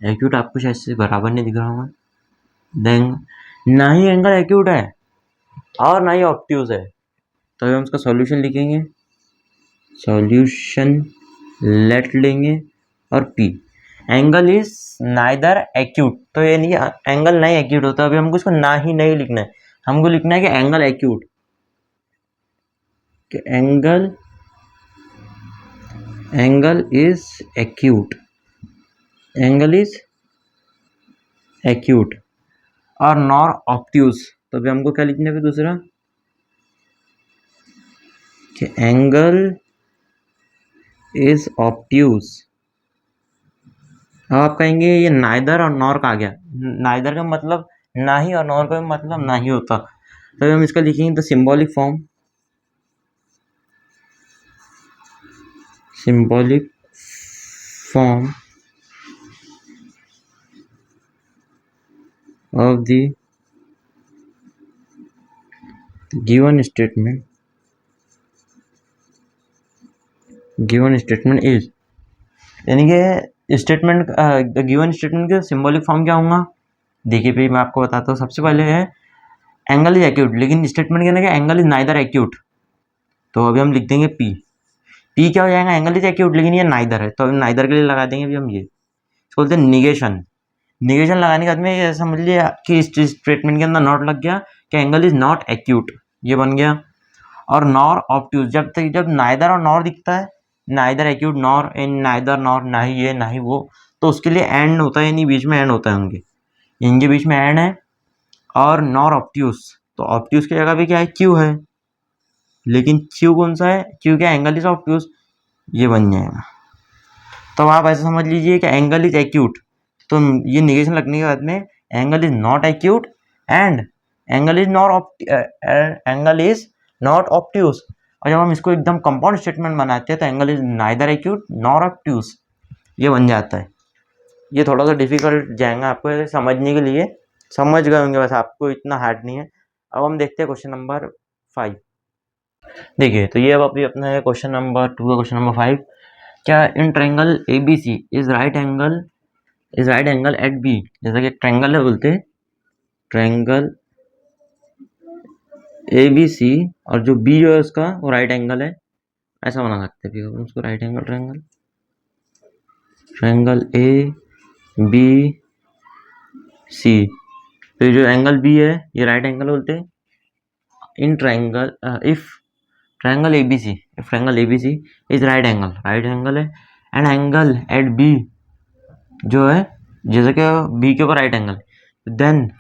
Speaker 1: एक्यूट आपको शायद से बराबर नहीं दिख रहा होगा, देन ना ही एंगल एक्यूट है और ना ही ऑब्ट्यूज है। तो हम उसका सॉल्यूशन लिखेंगे, सॉल्यूशन लेट लेंगे और P, angle is neither acute, तो ये नहीं एंगल नहीं एक्यूट होता। अभी हमको इसको ना ही नहीं लिखना है, हमको लिखना है कि एंगल एक्यूट, कि angle is acute, angle is acute और नॉर ऑब्ट्यूज। तो अभी हमको क्या लिखना है दूसरा, कि एंगल इज ऑब्ट्यूज। अब आप कहेंगे ये नाइदर और नॉर का आ गया, नाइदर का मतलब ना ही और नॉर का मतलब ना ही होता। तो हम इसका लिखेंगे the symbolic form of the given statement is, यानी कि स्टेटमेंट गिवन स्टेटमेंट का सिंबॉलिक फॉर्म क्या होगा। देखिए भाई मैं आपको बताता हूँ, सबसे पहले है एंगल इज एक्यूट, लेकिन स्टेटमेंट कहना कि एंगल इज नाइदर एक्यूट। तो अभी हम लिख देंगे पी क्या हो जाएगा, एंगल इज एक्यूट लेकिन ये नाइदर है, तो अभी नाइदर के लिए लगा देंगे अभी हम ये, इसको बोलते हैं निगेशन लगाने के बाद में ये समझ लिया कि इस स्टेटमेंट के अंदर नॉट लग गया कि एंगल इज नॉट एक्यूट, ये बन गया। और नॉर ऑब्ट्यूज, जब नाइदर और नॉर दिखता है, नाइदर एक्यूट नॉर इन नाइदर नॉर, ना ही ये ना ही वो, तो उसके लिए एंड होता है, यानी बीच में एंड होता है इनके बीच में एंड है। और नॉर ऑब्ट्यूज, तो ऑब्ट्यूज की जगह पे क्या है क्यू है, लेकिन क्यू कौन सा है, क्यू क्या एंगल इज ऑब्ट्यूज, ये बन जाएगा। तो आप ऐसा समझ लीजिए कि एंगल इज एक्यूट, तो ये निगेशन लगने के बाद में angle is not acute and angle is not obtuse. और जब हम इसको एकदम कंपाउंड स्टेटमेंट बनाते हैं तो angle is neither acute nor obtuse, ये बन जाता है। ये थोड़ा सा डिफिकल्ट जाएगा आपको समझने के लिए, समझ गए होंगे बस, आपको इतना हार्ड नहीं है। अब हम देखते हैं क्वेश्चन नंबर 5। देखिए तो ये अब अभी अपना क्वेश्चन नंबर 2 का क्वेश्चन नंबर 5। क्या in triangle ABC is right angle at B, जैसा कि ट्रायंगल है बोलते ट्रायंगल ABC और जो B जो है उसका वो राइट एंगल है, ऐसा बना सकते हैं उसको राइट एंगल ट्रायंगल ABC। तो ये जो एंगल B है ये राइट एंगल बोलते हैं in triangle if triangle ABC is right angle है एंड एंगल एट B जो है जैसे कि B के ऊपर right angle, then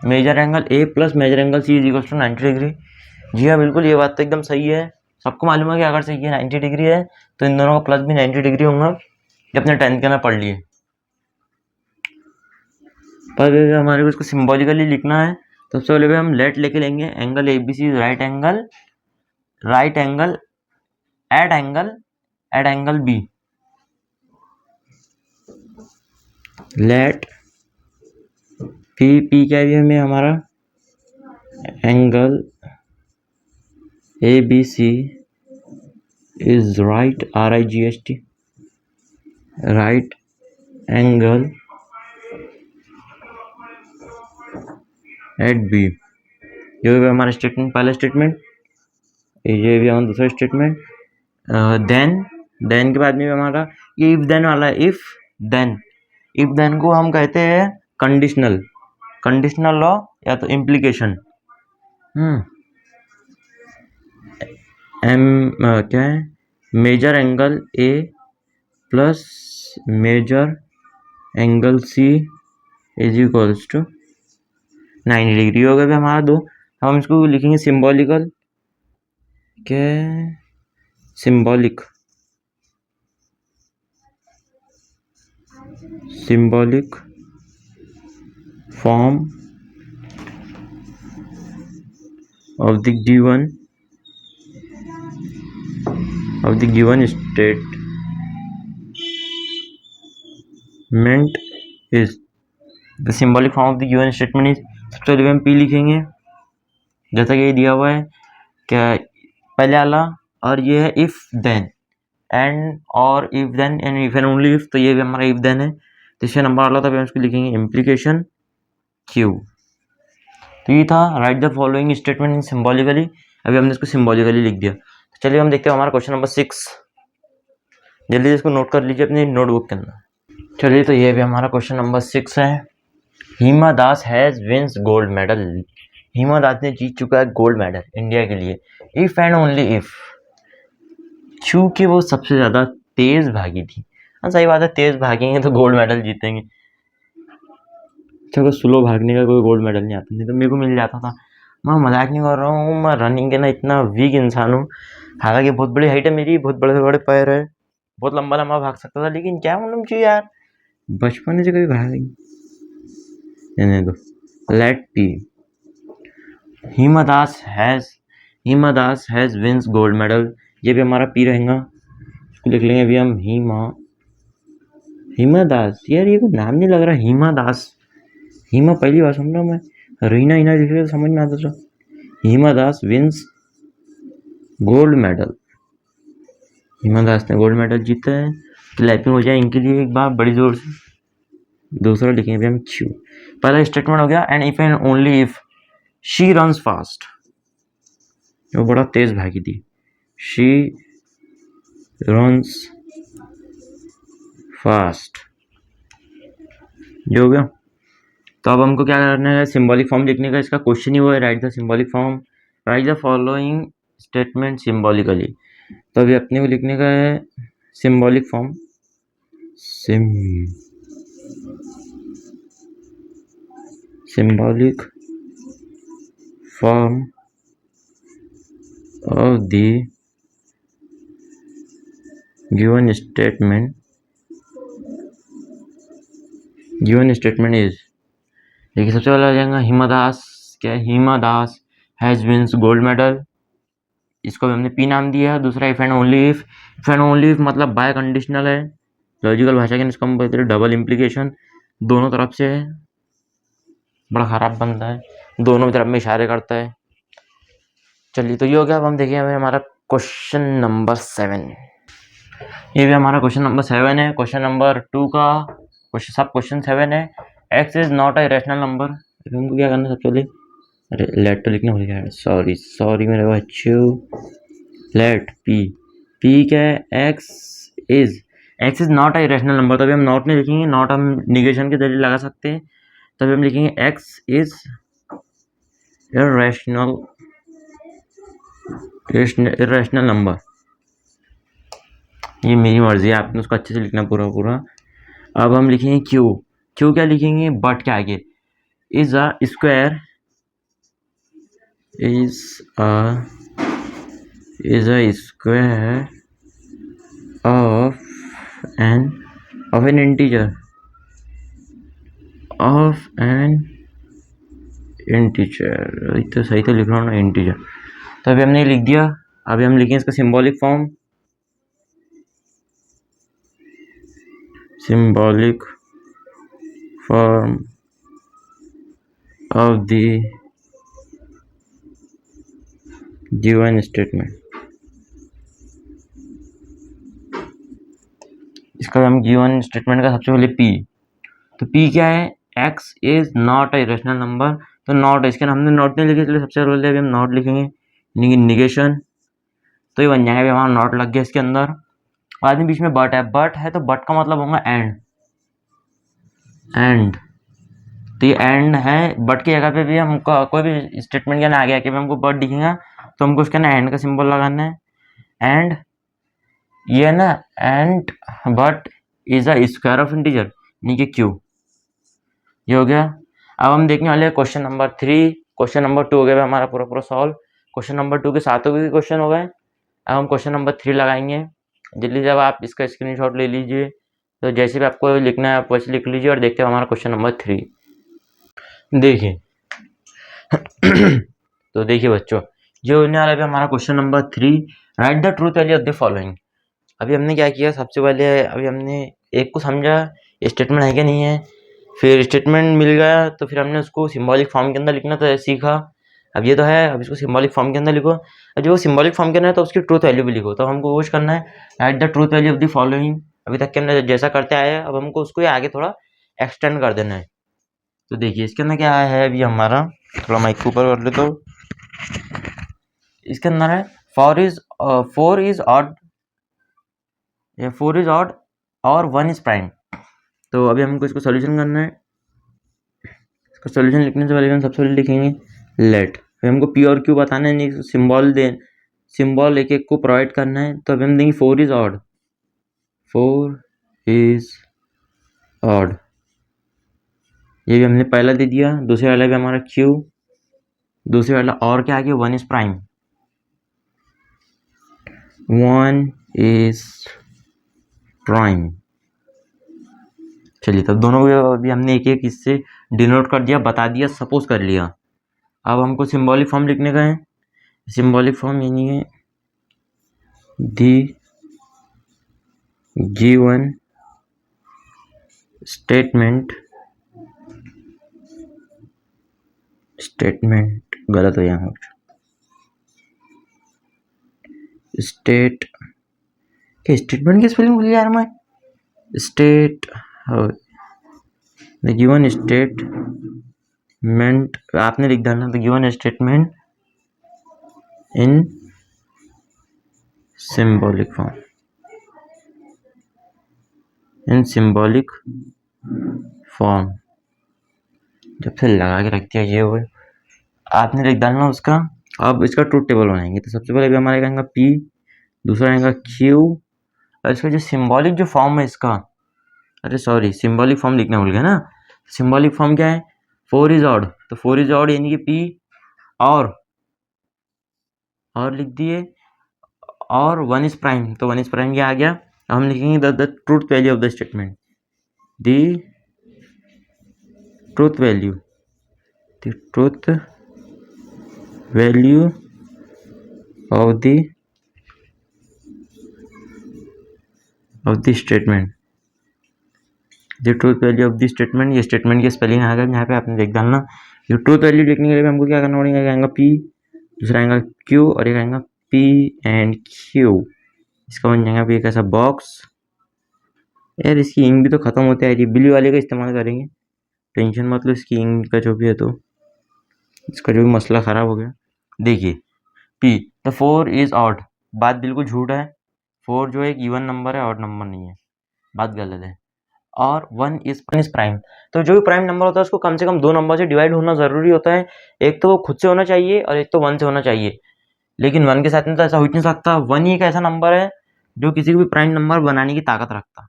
Speaker 1: major angle A plus major angle C is equal to 90 degree. जी हाँ बिल्कुल, ये बात तो एकदम सही है। सबको मालूम है कि अगर से ये 90 डिग्री है तो इन दोनों का प्लस भी 90 डिग्री होगा, ये अपने 10th के अंदर पढ़ लिए। पर हमारे को इसको सिम्बॉलिकली लिखना है तो सबसे पहले हम लेट लेके लेंगे angle ABC right angle at angle B। Let P क्या है हमें हमारा angle ABC is right RIGHT right angle at B। ये भी हमारा स्टेटमेंट, पहला स्टेटमेंट, ये भी हमारा दूसरा स्टेटमेंट। देन के बाद में हमारा ये इफ देन वाला इफ देन को हम कहते हैं कंडीशनल लॉ या तो इम्प्लीकेशन। क्या है measure angle A plus major angle C is equals to 90 degree हो गया हमारा दो। हम इसको लिखेंगे सिंबॉलिकल, क्या symbolic form of the given statement is the symbolic form of the given statement is, सबसे पहले हम P लिखेंगे जैसा कि ये दिया हुआ है क्या पहले वाला, और ये है इफ देन एंड और if then and if and only if, तो ये भी हमारा इफ देन है। तीसरा नंबर वाला तो हम इसको लिखेंगे इम्प्लीकेशन Q। तो ये था right the following statement in symbolically, अभी हमने इसको सिम्बॉलिकली लिख दिया। तो चलिए हम देखते हैं हमारा क्वेश्चन नंबर 6, जल्दी इसको नोट कर लीजिए अपनी नोटबुक के अंदर। चलिए तो ये भी हमारा क्वेश्चन नंबर 6 है। हिमा Das has wins gold medal, Hima Das ने जीत चुका है गोल्ड मेडल इंडिया के लिए, इफ एंड ओनली इफ, क्योंकि वो सबसे ज़्यादा तेज़ भागी थी। हाँ सही बात है, तेज़ भागेंगे तो गोल्ड मेडल जीतेंगे। अच्छा स्लो भागने का कोई गोल्ड मेडल नहीं आता, नहीं तो मेरे को मिल जाता था। मैं मजाक नहीं कर रहा हूँ, मैं रनिंग के ना इतना वीक इंसान हूँ। हालांकि बहुत बड़ी हाइट है मेरी, बहुत बड़े बड़े पैर है, बहुत लंबा लंबा भाग सकता था, लेकिन क्या मालूम चाहिए यार बचपन से कभी भाग नहीं। दो let P Hima Das has wins gold medal, ये भी हमारा पी रहेगा। इसको लिख लेंगे अभी हम हिमा दास। यार ये कोई नाम नहीं लग रहा, हिमा दास, हिमा पहली बार सुन रहा हूँ मैं, रीना हिना लिख रहे तो समझ में आता था। Hima Das wins gold medal, Hima Das ने गोल्ड मेडल जीता है। क्लैपिंग हो जाए इनके लिए एक बार बड़ी जोर से। दूसरा लिखेंगे हम क्यू। पहला स्टेटमेंट हो गया and if and only if she runs fast, वो बड़ा तेज भागी थी, शी रन्स फास्ट, जो हो गया। तो अब हमको क्या करना है, सिंबॉलिक फॉर्म लिखने का, इसका क्वेश्चन ही वो है right the symbolic form, right the following statement symbolically. तो अभी अपने को लिखने का है symbolic form, symbolic form of the given statement is, देखिए सबसे पहले आ जाएगा हिमा दास। क्या है? Hima Das has wins gold medal, इसको भी हमने पी नाम दिया है। दूसरा इफ एंड ओनली इफ मतलब बाय कंडीशनल है, लॉजिकल भाषा के इसको हम बोलते हैं डबल इम्प्लीकेशन, दोनों तरफ से है, बड़ा खराब बनता है, दोनों तरफ में इशारे करता है। चलिए तो ये हो गया। अब हम देखिए हमारा क्वेश्चन नंबर 7, ये भी हमारा क्वेश्चन नंबर 7 है। क्वेश्चन नंबर 2 का सब क्वेश्चन 7 है। X is not a rational number, हमको क्या करना है सबसे पहले, अरे लेट तो लिखना भूल गया, सॉरी मेरे बच्चों। लेट पी क्या है? X is not a rational number, तभी हम नॉट नहीं लिखेंगे, नॉट हम निगेशन के जरिए लगा सकते हैं, तभी हम लिखेंगे एक्स इज इर्रेशनल नंबर। ये मेरी मर्जी है, आपने उसको अच्छे से लिखना पूरा। अब हम लिखेंगे क्यू क्या लिखेंगे? बट के आगे is a square of N integer तो सही तो लिख रहा हूँ ना, इंटीजर। तो अभी हमने लिख दिया। अभी हम लिखेंगे इसका symbolic form of the given statement. इसका हम गिवन स्टेटमेंट का सबसे पहले पी, तो पी क्या है? X is not a irrational number, तो नॉट, इसके हमने नॉट नहीं लिखे, इसलिए सबसे पहले अभी हम नॉट लिखेंगे, निगेशन, तो ये बन जाएगा। अभी हमारा नॉट लग गया इसके अंदर। बाद में बीच में बट है तो बट का मतलब होगा एंड, तो ये एंड है। बट की जगह पे भी हम कोई भी स्टेटमेंट के ना आगे आके भी हमको बट दिखेगा, तो हमको उसके ना एंड का सिंबल लगाना है। एंड ये ना, and but is a square of integer, यानी कि क्यू। ये हो गया। अब हम देखने वाले हैं क्वेश्चन नंबर 3। क्वेश्चन नंबर 2 हो गया हमारा पूरा सॉल्व। क्वेश्चन नंबर 2 के सातों के क्वेश्चन हो गए। अब हम क्वेश्चन नंबर 3 लगाएंगे। जल्दी जब आप इसका स्क्रीनशॉट ले लीजिए, तो जैसे भी आपको लिखना है आप वैसे लिख लीजिए, और देखते हैं हमारा क्वेश्चन नंबर 3। देखिए तो देखिए बच्चों, ये होने वाला है हमारा question number 3। Right the truth value of the following. अभी हमने क्या किया, सबसे पहले अभी हमने एक को समझा स्टेटमेंट है कि नहीं है, फिर स्टेटमेंट मिल गया तो फिर हमने उसको सिंबॉलिक फॉर्म के अंदर लिखना तो सीखा। अब ये तो है, अब इसको सिंबॉलिक फॉर्म के अंदर लिखो। अब जो सिंबॉलिक फॉर्म के अंदर है तो उसकी ट्रूथ वैल्यू भी लिखो। तो हमको वो करना है, right the truth value of the following. अभी तक के हमने जैसा करते आए हैं, अब हमको उसको आगे थोड़ा एक्सटेंड कर देना है। तो देखिए इसके अंदर क्या है, अभी हमारा थोड़ा माइक को ऊपर कर ले, तो इसके अंदर है 4 इज ऑड और 1 इज प्राइम। तो अभी हमको इसको सोल्यूशन करना है। इसका सोल्यूशन लिखने से पहले हम सबसे पहले लिखेंगे लेट, फिर हमको पी और क्यू बताना है, नहीं सिंबल एक एक को प्रोवाइड करना है। तो अभी हम देंगे 4 इज ऑड, ये भी हमने पहला दे दिया। दूसरे वाला भी हमारा क्यू, दूसरे वाला और क्या आ गया 1 इज प्राइम, 1 इज प्राइम। चलिए तब दोनों अभी हमने एक एक इससे डिनोट कर दिया, बता दिया, सपोज कर लिया। अब हमको सिंबॉलिक फॉर्म लिखने का है। सिंबॉलिक फॉर्म यानी है दी गिवन स्टेटमेंट गलत हो यहाँ, स्टेटमेंट की स्पेलिंग भूल यार मैं। द गिवन स्टेटमेंट आपने लिख डालना, the given statement in symbolic form, जब से लगा के रख दिया ये वो आपने लिख डालना उसका। अब इसका ट्रूथ टेबल बनाएंगे। तो सबसे पहले हमारा आएगा पी, दूसरा आएगा क्यू, और इसका जो सिंबॉलिक जो फॉर्म है इसका, अरे सॉरी सिंबॉलिक फॉर्म लिखना भूल गया ना। सिंबॉलिक फॉर्म क्या है? 4 इज ऑड, तो 4 इज ऑड यानी कि पी और लिख दिए, और 1 इज प्राइम, तो 1 इज प्राइम क्या आ गया हम लिखेंगे the truth value of the statement, the truth value, the truth value of the statement, the truth value of the statement. ये स्टेटमेंट की स्पेलिंग आ गया यहाँ पे, आपने देख डालना। ये ट्रूथ वैल्यू लिखने के लिए हमको क्या करना पड़ेगा, आएगा पी, दूसरा आएगा क्यू और एक आएगा पी एंड क्यू। इसका बन जाएगा एक ऐसा बॉक्स। यार इसकी इंक भी तो खत्म होती है, ये ब्लू वाले का इस्तेमाल करेंगे, टेंशन मत लो। इसकी इंक का जो भी है, तो इसका जो भी मसला ख़राब हो गया। देखिए पी द 4 इज़ ऑड, बात बिल्कुल झूठ है। 4 जो है एक इवन नंबर है, ऑड नंबर नहीं है, बात गलत है। और 1 इज़ प्राइम, तो जो भी प्राइम नंबर होता है उसको कम से कम 2 नंबर से डिवाइड होना ज़रूरी होता है। एक तो वो खुद से होना चाहिए और एक तो 1 से होना चाहिए, लेकिन 1 के साथ में तो ऐसा हो ही नहीं सकता। 1 ही एक ऐसा नंबर है जो किसी को भी प्राइम नंबर बनाने की ताकत रखता।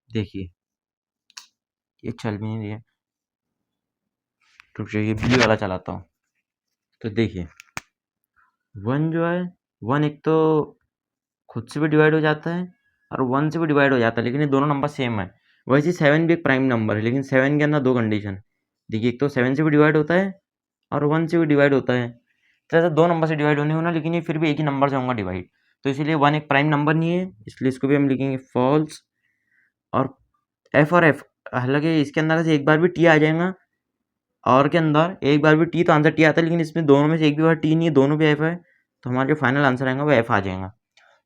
Speaker 1: देखिए ये चल भी नहीं रही है, तो ये ब्लू वाला चलाता हूँ। तो देखिए 1 जो है, 1 एक तो खुद से भी डिवाइड हो जाता है और 1 से भी डिवाइड हो जाता है, लेकिन ये दोनों नंबर सेम है। वैसे 7 भी एक प्राइम नंबर है, लेकिन 7 के अंदर 2 कंडीशन। देखिए एक तो 7 से भी डिवाइड होता है और 1 से भी डिवाइड होता है। तो ऐसा 2 नंबर से डिवाइड होने होना, लेकिन ये फिर भी एक ही नंबर से होगा डिवाइड, तो इसीलिए 1 एक प्राइम नंबर नहीं है, इसलिए इसको भी हम लिखेंगे फॉल्स। और एफ, हालांकि इसके अंदर से एक बार भी टी आ जाएगा, और के अंदर एक बार भी टी तो आंसर टी आता है, लेकिन इसमें दोनों में से एक भी बार टी नहीं है, दोनों भी एफ है, तो हमारा जो फाइनल आंसर आएगा वो एफ आ जाएगा।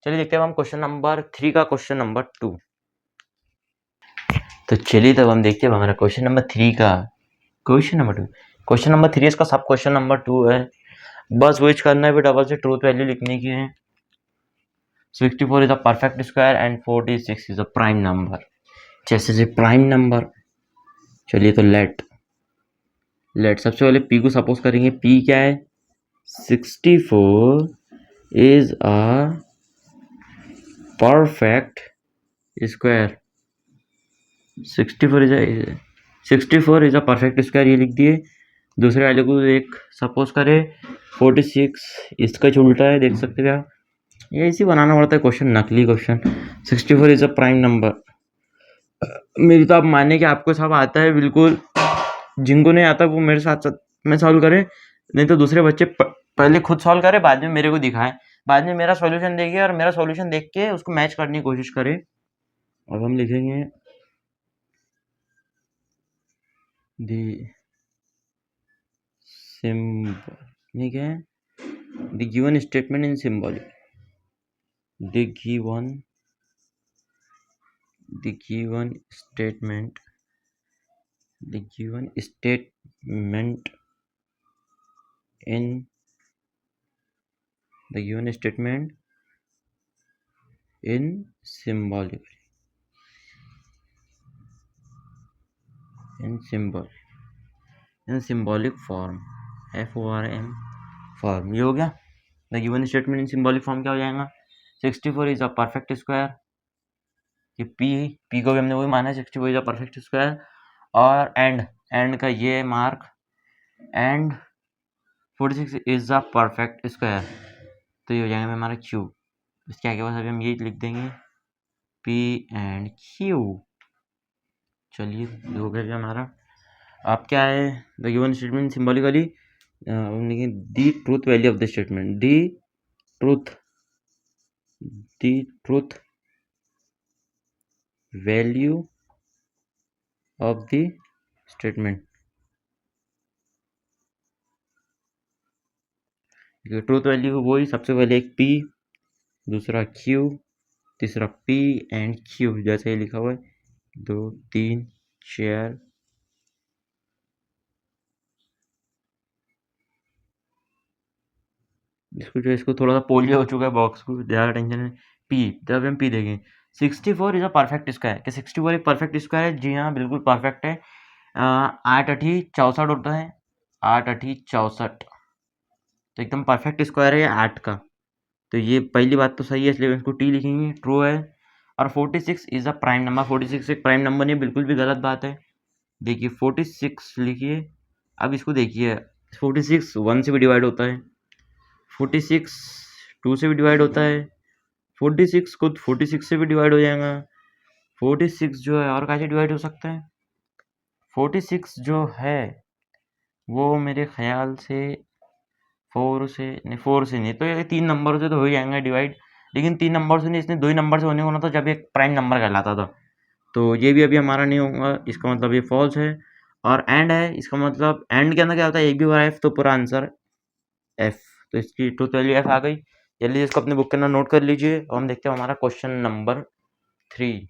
Speaker 1: चलिए देखते हैं हम क्वेश्चन नंबर 3 का क्वेश्चन नंबर 2। तो चलिए तब हम देखते हैं हमारा क्वेश्चन नंबर 3 का क्वेश्चन नंबर 2। क्वेश्चन नंबर 3 इसका सब क्वेश्चन नंबर 2 है, बस विच करना है, डबल से ट्रूथ वैल्यू लिखने की है। 64 is a perfect square and 46 is a prime number. जैसे से प्राइम नंबर, चलिए तो लेट सबसे पहले पी को सपोज करेंगे। पी क्या है, 64 is a perfect square. 64 is a perfect square, ये लिख दिए। दूसरे वाले को एक सपोज करें 46, इसका उल्टा है, देख सकते हैं आप। ये इसी बनाना पड़ता है क्वेश्चन, नकली question. 64 is a prime number. मेरी तो आप माने कि आपको सब आता है बिल्कुल, जिनको नहीं आता वो मेरे साथ में सॉल्व करे, नहीं तो दूसरे बच्चे पहले खुद सॉल्व करे, बाद में मेरे को दिखाए, बाद में मेरा सॉल्यूशन देखे और मेरा सॉल्यूशन देख के उसको मैच करने की कोशिश करे। अब हम लिखेंगे दी सिंबल, ये क्या है, the given statement in symbolic, the given statement, the given statement in symbolic, in symbolic form, FORM form. ये हो गया the given statement in symbolic form. क्या हो जाएगा, 64 इज अ परफेक्ट स्क्वायर, कि पी को भी हमने वही माना है, 64 इज अ परफेक्ट स्क्वायर। और एंड का ये mark, and 46 is a perfect square, तो ये हो जाएगा हमारा क्यू। इसके आगे बस अभी हम ये लिख देंगे पी एंड क्यू। चलिए हो गया हमारा। अब क्या है, the given statement symbolically the truth value of the statement, the truth value of the statement. Truth value वही, सबसे पहले एक पी, दूसरा क्यू, तीसरा पी एंड क्यू, जैसे ये लिखा हुआ है 2 3 4। इसको थोड़ा सा पोलियो हो चुका है बॉक्स को, ज़्यादा टेंशन है। पी, जब हम पी देखें 64 इज अ परफेक्ट स्क्वायर, कि 64 एक परफेक्ट स्क्वायर है, जी हाँ बिल्कुल परफेक्ट है। 8 अठी 64 होता है, 8 अठी 64, तो एकदम परफेक्ट स्क्वायर है 8 का। तो ये पहली बात तो सही है, इसलिए इसको टी लिखेंगे, ट्रू है। और 46 इज अ प्राइम नंबर, 46 एक प्राइम नंबर नहीं, बिल्कुल भी गलत बात है। देखिए 46 लिखिए, अब इसको देखिए 46 1 से भी डिवाइड होता है, 46 2 से भी डिवाइड होता है, 46 खुद 46 से भी डिवाइड हो जाएगा। 46 जो है और कैसे डिवाइड हो सकता है? 46 जो है वो मेरे ख्याल से 4 से नहीं, तो ये 3 नंबर से तो हो ही जाएंगे डिवाइड, लेकिन 3 नंबर से नहीं, इसने 2 ही नंबर से होने को ना, तो जब एक प्राइम नंबर कहलाता था। तो ये भी अभी हमारा नहीं होगा, इसका मतलब ये फॉल्स है। और एंड है, इसका मतलब एंड के अंदर क्या होता है, एक भी बार एफ तो पूरा आंसर एफ, तो इसकी ट्रूथ वैल्यू एफ आ गई। जल्दी इसको अपने बुक के अंदर नोट कर लीजिए और हम देखते हैं हमारा क्वेश्चन नंबर 3।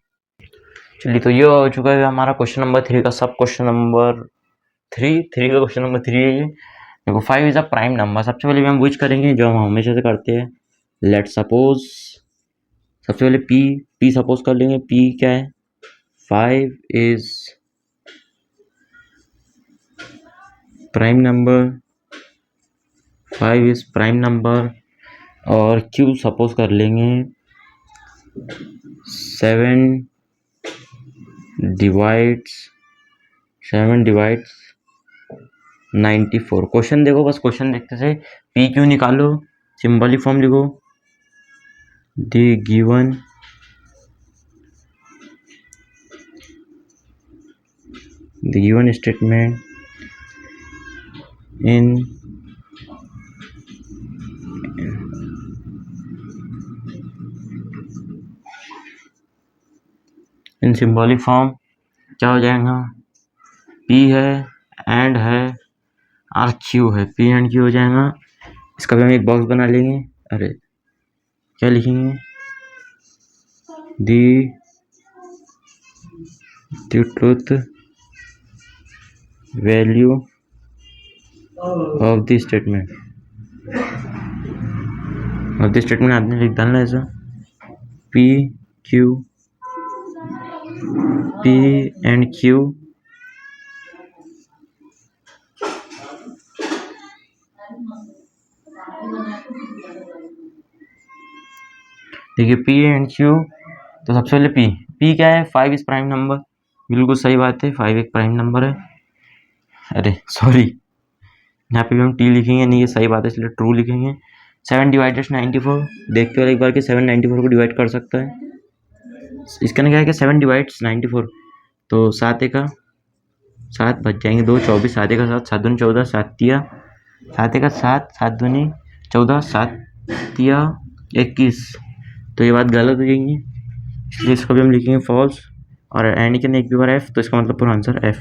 Speaker 1: चलिए, तो ये हो चुका है हमारा क्वेश्चन नंबर 3 का सब क्वेश्चन नंबर 3 का क्वेश्चन नंबर 3 है ये। देखो 5 इज अ प्राइम नंबर। सबसे पहले हम विच करेंगे जो हम हमेशा से करते हैं, लेट सपोज। सबसे पहले पी सपोज कर लेंगे। पी क्या है? 5 is prime number, 5 is prime number. और क्यू सपोज कर लेंगे 7 डिवाइड्स 94। क्वेश्चन देखो, बस क्वेश्चन देखते से पी क्यू निकालो, सिंबलिक फॉर्म लिखो। The given statement in symbolic form क्या हो जाएगा? P है, एंड है, और Q है। P एंड Q हो जाएगा। इसका भी हम एक बॉक्स बना लेंगे। अरे क्या लिखेंगे? The truth value of the statement. आपने लिख डालना ऐसा, P एंड Q देखिए, P एंड Q। तो सबसे पहले P क्या है? 5 इज प्राइम नंबर। बिल्कुल सही बात है, 5 एक प्राइम नंबर है। अरे सॉरी, यहाँ पे भी हम T लिखेंगे नहीं, ये सही बात है, इसलिए ट्रू लिखेंगे। 7 डिवाइडेड 94। देखते हो एक बार कि 7 94 को डिवाइड कर सकता है। इसका ना क्या है कि 7 डिवाइड्स 94, तो 7 एका 7 बच जाएंगे, 2 24, 7 एका 7, 7 दूनी 14, 7 तिया 7 एका 7, 7 दूनी 14, 7 तिया 21। तो ये बात गलत हो जाएगी, इसलिए इसको भी हम लिखेंगे फॉल्स। और एंड के एक भी बार एफ, तो इसका मतलब पूरा आंसर एफ।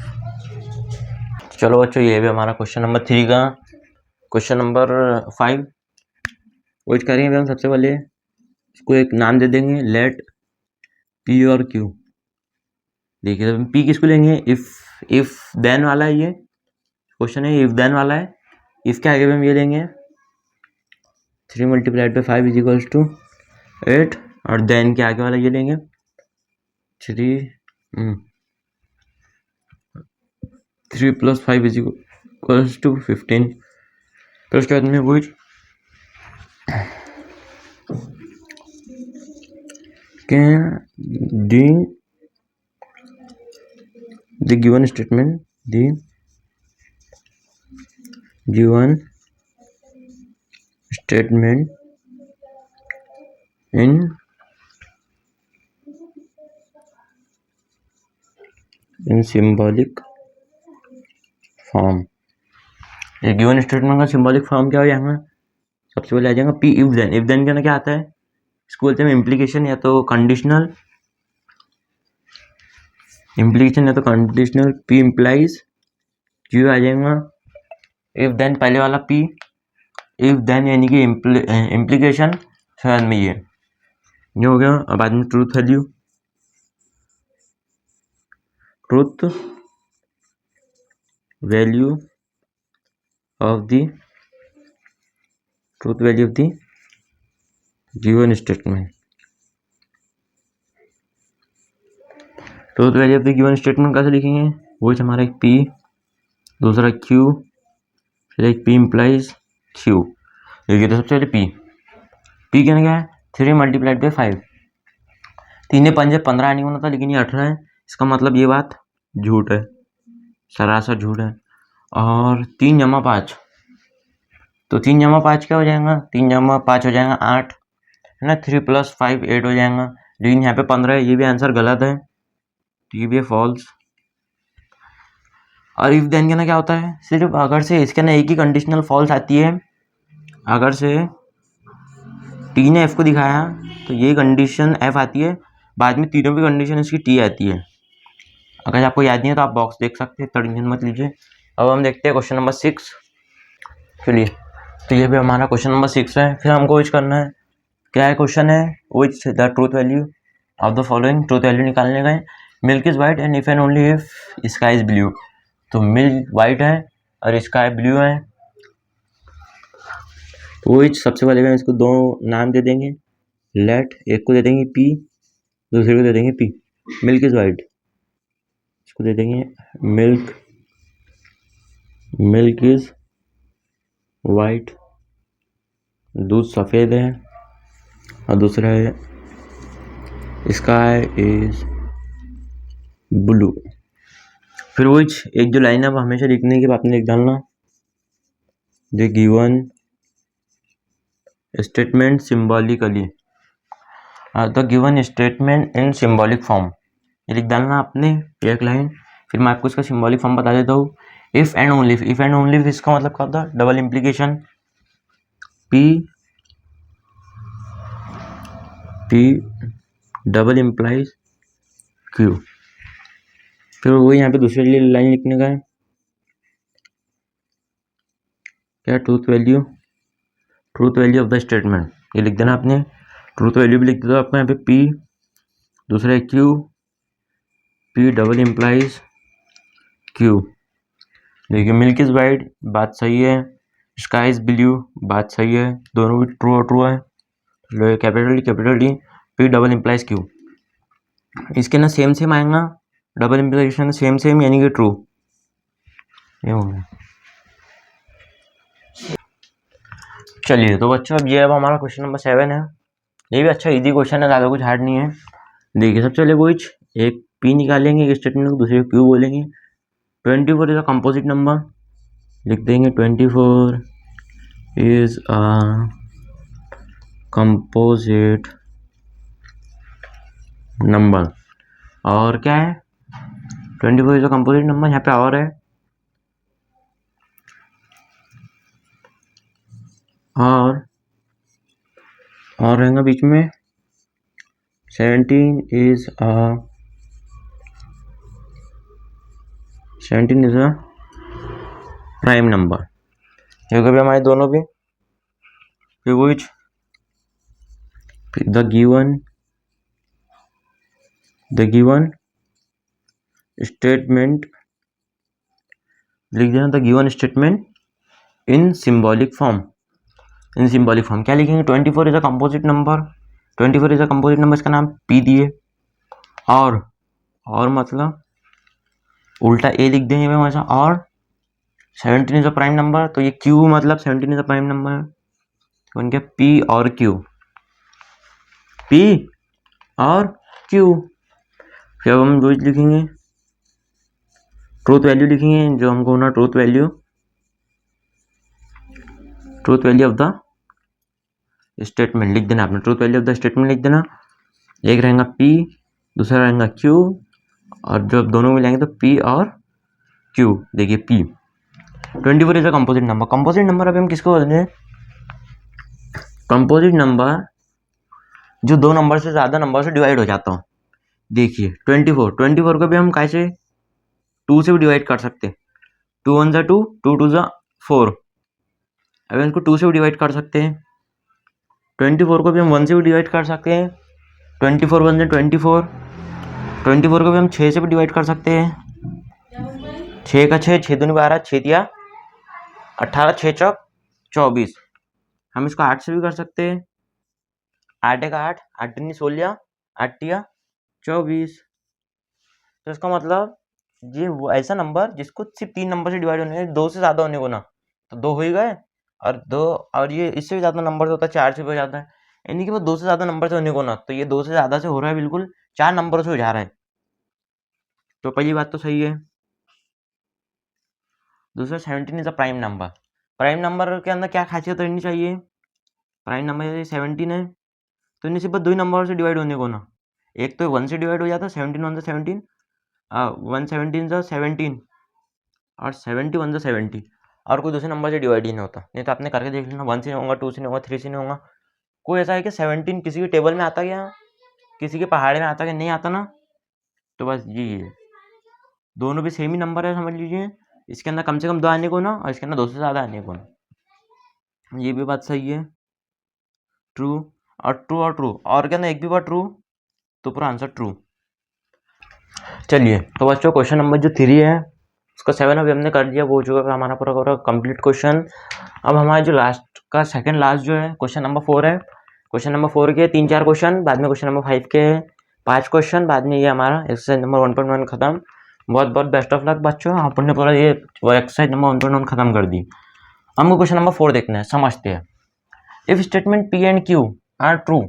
Speaker 1: चलो बच्चों, ये भी हमारा क्वेश्चन नंबर 3 का क्वेश्चन नंबर 5 वेट करेंगे। हम सबसे पहले इसको एक नाम दे देंगे, लेट पी और क्यू। देखिए, तो पी किसको लेंगे? इफ देन वाला है, ये क्वेश्चन है इफ देन वाला है। इफ के आगे हम ये लेंगे 3 multiplied by 5 is equals to 8, और देन के आगे वाला ये लेंगे 3 प्लस 5 इज इक्वल्स टू 15। तो उसके बाद में वो the given statement in symbolic form। ये गिवन स्टेटमेंट का सिंबॉलिक फॉर्म क्या हो जाएगा? सबसे पहले आ जाएगा P if then. If then के अंदर क्या आता है? इसको बोलते हैं इम्प्लीकेशन या तो कंडीशनल। पी इम्प्लाइज क्यू आ जाएगा। इफ देन पहले वाला पी, इफ देन यानी कि इम्प्लीकेशन, फिर में ये हो गया। अब बाद में truth value of the given statement. Truth value of the given statement कैसे लिखेंगे? वो हमारा एक पी, दूसरा क्यू, फिर एक पी इम्प्लाइज क्यू। देखिए, तो सबसे पहले पी क्या है? 3 मल्टीप्लाइड बाई 5। 3 पंजे 15 नहीं होना था, लेकिन ये 18 है। इसका मतलब ये बात झूठ है, सरासर झूठ है। और 3 जमा 5, तो 3 जमा 5 क्या हो जाएगा? 3 जमा 5 हो जाएगा 8। है ना। 3 + 5 8 हो जाएगा, लेकिन यहाँ पे 15 है, ये भी आंसर गलत है, तो ये भी है फॉल्स। और इफ देन के ना क्या होता है, सिर्फ अगर से इसके ना एक ही कंडीशनल फॉल्स आती है, अगर से टी ने एफ को दिखाया तो ये कंडीशन एफ आती है, बाद में तीनों भी कंडीशन इसकी टी आती है। अगर आपको याद नहीं है तो आप बॉक्स देख सकते हैं, टेंशन मत लीजिए। अब हम देखते हैं क्वेश्चन नंबर 6। चलिए, तो ये भी हमारा क्वेश्चन नंबर 6 है। फिर हमको विच करना है, क्या है क्वेश्चन है, which the truth value of the following, truth value निकालने गए। Milk is white and if and only if sky is blue. तो मिल्क वाइट है और स्काई ब्लू है, तो विच सबसे पहले हम इसको दो नाम दे देंगे। लेट, एक को दे देंगे पी, दूसरे को दे देंगे पी। मिल्क इज वाइट, इसको दे देंगे मिल्क, मिल्क इज वाइट, दूध सफ़ेद है, और दूसरा है स्काई इज ब्लू। फिर वो एक जो लाइन है वो हमेशा लिखने के बाद आपने लिख डालना, the given statement symbolically, the given statement in symbolic form, ये लिख डालना आपने एक लाइन। फिर मैं आपको इसका सिम्बॉलिक फॉर्म बता देता हूँ। If and only, if and only इसका मतलब क्या होता है, double implication, P P double implies Q. फिर वो यहाँ पे दूसरे लिए लाइन लिखने का है, क्या, truth value, truth value of the statement, ये लिख देना आपने। ट्रूथ वैल्यू भी लिख दो आपको यहाँ पे पी, दूसरा है Q, P double implies Q. देखिए मिल्क इज वाइट, बात सही है, स्काई इज ब्लू, बात सही है, दोनों भी ट्रू और ट्रू है। Capital D, P double implies Q, इसके ना सेम सेम आएगा, डबल इम्प्लीकेशन सेम सेम यानी कि ट्रू, ये हो गया। चलिए तो बच्चों अब ये अब हमारा क्वेश्चन नंबर 7 है। ये भी अच्छा इजी क्वेश्चन है, ज़्यादा कुछ हार्ड नहीं है। देखिए सबसे पहले वो एक पी निकालेंगे, एक स्टेटमेंट को दूसरे क्यू बोलेंगे। 24 इज अ कंपोजिट नंबर, लिख देंगे 24 इज अ कंपोजिट नंबर। और क्या है, 24 इज अ कंपोजिट नंबर, यहाँ पे और है, और रहेगा बीच में। 17 इज अ प्राइम नंबर, ये भी हमारे दोनों भी। फिर वो द गिवन स्टेटमेंट, लिख देना the given statement in symbolic form. In symbolic form क्या लिखेंगे, 24 is a composite number, 24 is a composite number, इसका नाम पी दिए, और मतलब उल्टा ए लिख देंगे हमेशा, और 17 इज अ प्राइम नंबर, तो ये क्यू मतलब 17 इज अ प्राइम नंबर है, तो बन गया पी और क्यू, पी और क्यू। फिर अब हम जो लिखेंगे ट्रूथ वैल्यू लिखेंगे, जो हमको होना truth value of the statement, लिख देना आपने, truth value of the statement लिख देना। एक रहेगा पी, दूसरा रहेगा क्यू, और जब दोनों मिलाएंगे तो पी और क्यू। देखिए P 24 is a composite number, composite number अभी हम किसको बोलते हैं, कंपोजिट नंबर जो दो नंबर से ज़्यादा नंबर से डिवाइड हो जाता हो। देखिए 24 को भी हम कैसे 2 से भी डिवाइड कर सकते हैं, 2 1 ज़ा 2, 2 2 ज़ा 4, अगर इसको 2 से भी डिवाइड कर सकते हैं। 24 को भी हम 1 से भी डिवाइड कर सकते हैं, 24 1 ज़ा 24, 24 को भी हम 6 से भी डिवाइड कर सकते हैं, 6 का 6, 6 दूनी 12, 6 दिया 18, 6 चौक 24। हम इसको 8 से भी कर सकते हैं, 8 का 8, 8 दूनी 16, 8 दिया 24। तो इसका मतलब ये वो ऐसा नंबर जिसको सिर्फ 3 नंबर से डिवाइड होने, 2 से ज़्यादा होने को ना, तो 2 हो ही गए, और 2, और ये इससे भी ज़्यादा नंबर से होता है, 4 से भी हो जाता है, यानी कि वो 2 से ज़्यादा नंबर से होने को ना, तो ये 2 से ज़्यादा से हो रहा है, बिल्कुल 4 नंबरों से हो जा रहा है। तो पहली बात तो सही है। दूसरा 17 is a prime number, prime number के अंदर क्या खासियत रहनी चाहिए, प्राइम नंबर जैसे 17 है तो इन्हें सिर्फ 2 नंबर से डिवाइड होने को ना, एक तो 1 से डिवाइड हो जाता, 17 1 17, 117 17 और 71 70, और कोई दूसरे नंबर से डिवाइड ही नहीं होता। नहीं तो आपने करके देख लेना, 1 से नहीं होगा, 2 से नहीं होगा, 3 से नहीं होगा। कोई ऐसा है कि 17 किसी के टेबल में आता क्या, किसी के पहाड़े में आता क्या, नहीं आता ना। तो बस ये है, दोनों भी सेम ही नंबर है समझ लीजिए। इसके अंदर कम से कम 2 आने को ना, और इसके अंदर 2 से ज़्यादा आने को ना। ये भी बात सही है, ट्रू और ट्रू और ट्रू, और क्या ना एक भी बार ट्रू तो पूरा आंसर ट्रू। चलिए तो बच्चों क्वेश्चन नंबर जो 3 है उसका 7 अभी हमने कर दिया, वो हो चुका हमारा पूरा कंप्लीट क्वेश्चन। अब हमारा जो लास्ट का सेकंड लास्ट जो है क्वेश्चन नंबर 4 है। क्वेश्चन नंबर 4 के 3-4 क्वेश्चन, बाद में क्वेश्चन नंबर 5 के 5 क्वेश्चन, बाद में ये हमारा एक्सरसाइज नंबर 1.1 खत्म। बहुत बहुत बेस्ट ऑफ लक बच्चों, आपने पूरा ये एक्सरसाइज नंबर 1.1 खत्म कर दी। हमको क्वेश्चन नंबर 4 देखना है, समझते हैं। If statement P and Q are true,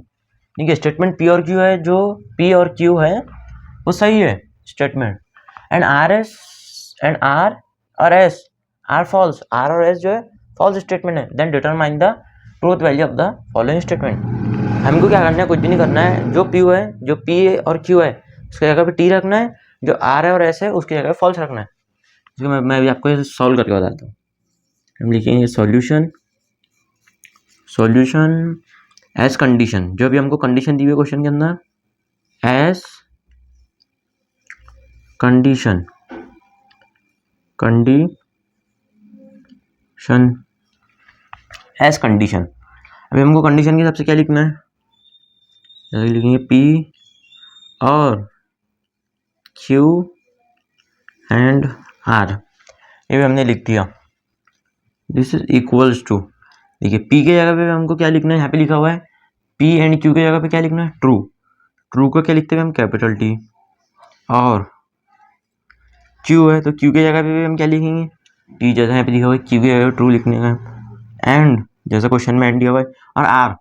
Speaker 1: देखिए स्टेटमेंट पी और क्यू है, जो पी और क्यू है वो सही है स्टेटमेंट, एंड आर और एस आर फॉल्स, आर और एस जो है फॉल्स स्टेटमेंट है, then determine the truth value of the following statement. हमको क्या करना है, कुछ भी नहीं करना है, जो पी है, जो पी और क्यू है उसकी जगह पे टी रखना है, जो आर है और एस है उसकी जगह पे फॉल्स रखना है। इसको मैं अभी आपको सॉल्व करके बताता हूँ। हम लिखेंगे सॉल्यूशन एज कंडीशन, जो भी हमको कंडीशन दी हुई है क्वेश्चन के अंदर, एज कंडीशन एज कंडीशन। अभी हमको कंडीशन के हिसाब से क्या लिखना है, लिखेंगे पी और क्यू एंड आर, ये भी हमने लिख दिया। दिस इज इक्वल्स टू, देखिए पी के जगह पे हमको क्या लिखना है, यहाँ पे लिखा हुआ है पी एंड क्यू के जगह पे क्या लिखना है, ट्रू। ट्रू को क्या लिखते हैं हम, कैपिटल टी, और क्यू है तो क्यू के जगह पे भी हम क्या लिखेंगे, टी, जैसा यहाँ पे लिखा हुआ है क्यू के जगह ट्रू लिखने का, एंड जैसा क्वेश्चन में एंड दिया हुआ है, और आर,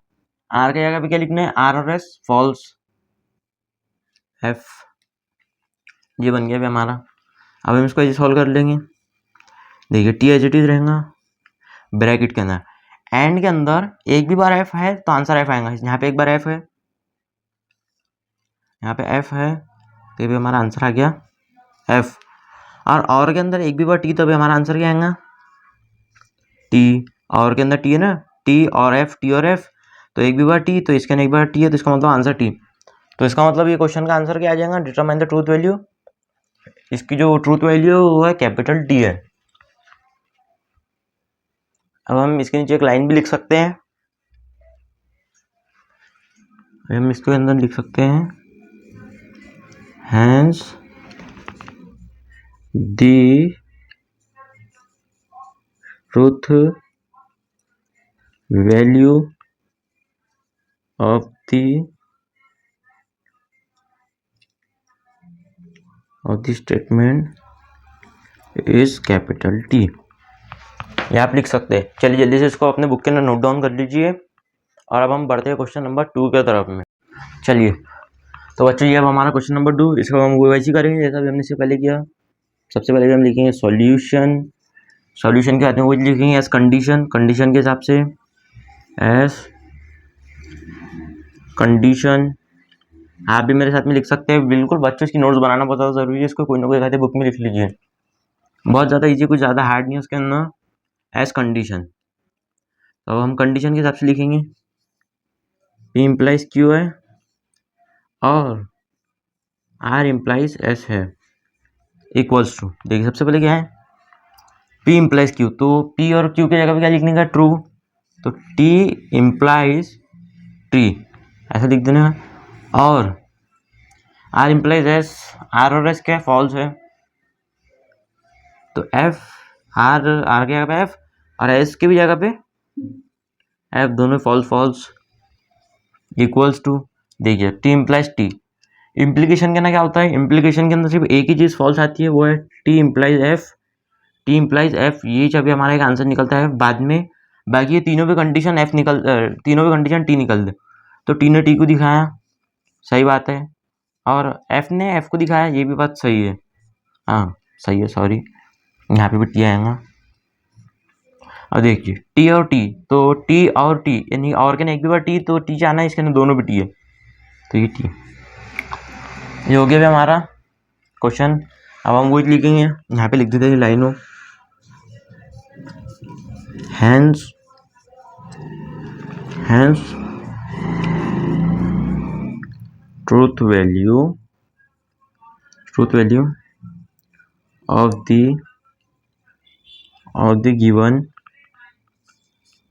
Speaker 1: आर के जगह पे क्या लिखना है, आर और एस फॉल्स, एफ। ये बन गया भी हमारा। अब हम इसको ऐसे सॉल्व कर लेंगे। देखिए टी एच टी रहेगा ब्रैकेट के अंदर, एंड के अंदर एक भी बार एफ है तो आंसर एफ आएगा। यहाँ पे एक बार एफ है, यहाँ पे एफ है, तो ये भी हमारा आंसर आ गया एफ। और के अंदर एक भी बार टी, तो भी हमारा आंसर क्या आएगा, टी। और के अंदर टी है ना, टी और एफ, टी और एफ, तो एक भी बार टी, तो इसके अंदर एक बार टी है, तो इसका मतलब आंसर टी। तो इसका मतलब ये क्वेश्चन का आंसर क्या आ जाएगा, डिटरमाइन द ट्रूथ वैल्यू। इसकी जो ट्रूथ वैल्यू वो है कैपिटल टी है। अब हम इसके नीचे एक लाइन भी लिख सकते हैं, हम इसके अंदर लिख सकते हैं, hence the truth value of the statement is capital T, ये आप लिख सकते हैं। चलिए जल्दी से इसको अपने बुक के अंदर नोट डाउन कर लीजिए, और अब हम बढ़ते हैं क्वेश्चन नंबर 2 के तरफ में। चलिए तो बच्चों ये अब हमारा क्वेश्चन नंबर 2, इसको हम वैसे ही करेंगे जैसा भी हमने इससे पहले किया। सबसे पहले हम लिखेंगे सॉल्यूशन के आते हैं वो लिखेंगे एज कंडीशन, कंडीशन के हिसाब से एज कंडीशन। आप भी मेरे साथ में लिख सकते हैं, बिल्कुल बच्चों इसकी नोट्स बनाना बहुत ज़्यादा ज़रूरी है, इसको कोई ना कोई कहते बुक में लिख लीजिए, बहुत ज़्यादा ईजी, कुछ ज़्यादा हार्ड नहीं है उसके अंदर, एज कंडीशन। तो हम कंडीशन के हिसाब से लिखेंगे, पी इम्प्लाइज क्यू है और आर इम्प्लाइज एस है, इक्वल्स टू, देखिए सबसे पहले क्या है, पी इम्प्लाइज क्यू, तो पी और क्यू के जगह पे क्या लिखने का, ट्रू, तो टी इम्प्लाइज टी ऐसा लिख देना है, और आर इम्प्लाइज एस, आर और एस क्या फॉल्स है, तो एफ, आर की जगह पे एफ और एस की भी जगह पे एफ, दोनों फॉल्स, इक्वल्स टू, देखिए टी इम्प्लाइज टी, इम्प्लीकेशन के ना क्या होता है, इम्प्लीकेशन के अंदर सिर्फ एक ही चीज़ फॉल्स आती है, वो है T implies F, T implies F, ये जब हमारा एक आंसर निकलता है बाद में, बाकी ये तीनों पे कंडीशन एफ तीनों पे कंडीशन टी निकल दे, तो टी ने टी को दिखाया, सही बात है, और एफ ने एफ को दिखाया, ये भी बात सही है, हाँ सही है, सॉरी यहाँ पे भी टी आएगा। और देखिए टी और टी, तो टी और टी यानी और के ना एक भी बार टी, तो टी से आना है, इसके अंदर दोनों भी टी है, तो ये टी। ये हो गया भी हमारा क्वेश्चन। अब हम वही लिखेंगे, यहाँ पे लिख देते हैं लाइनों, hence truth value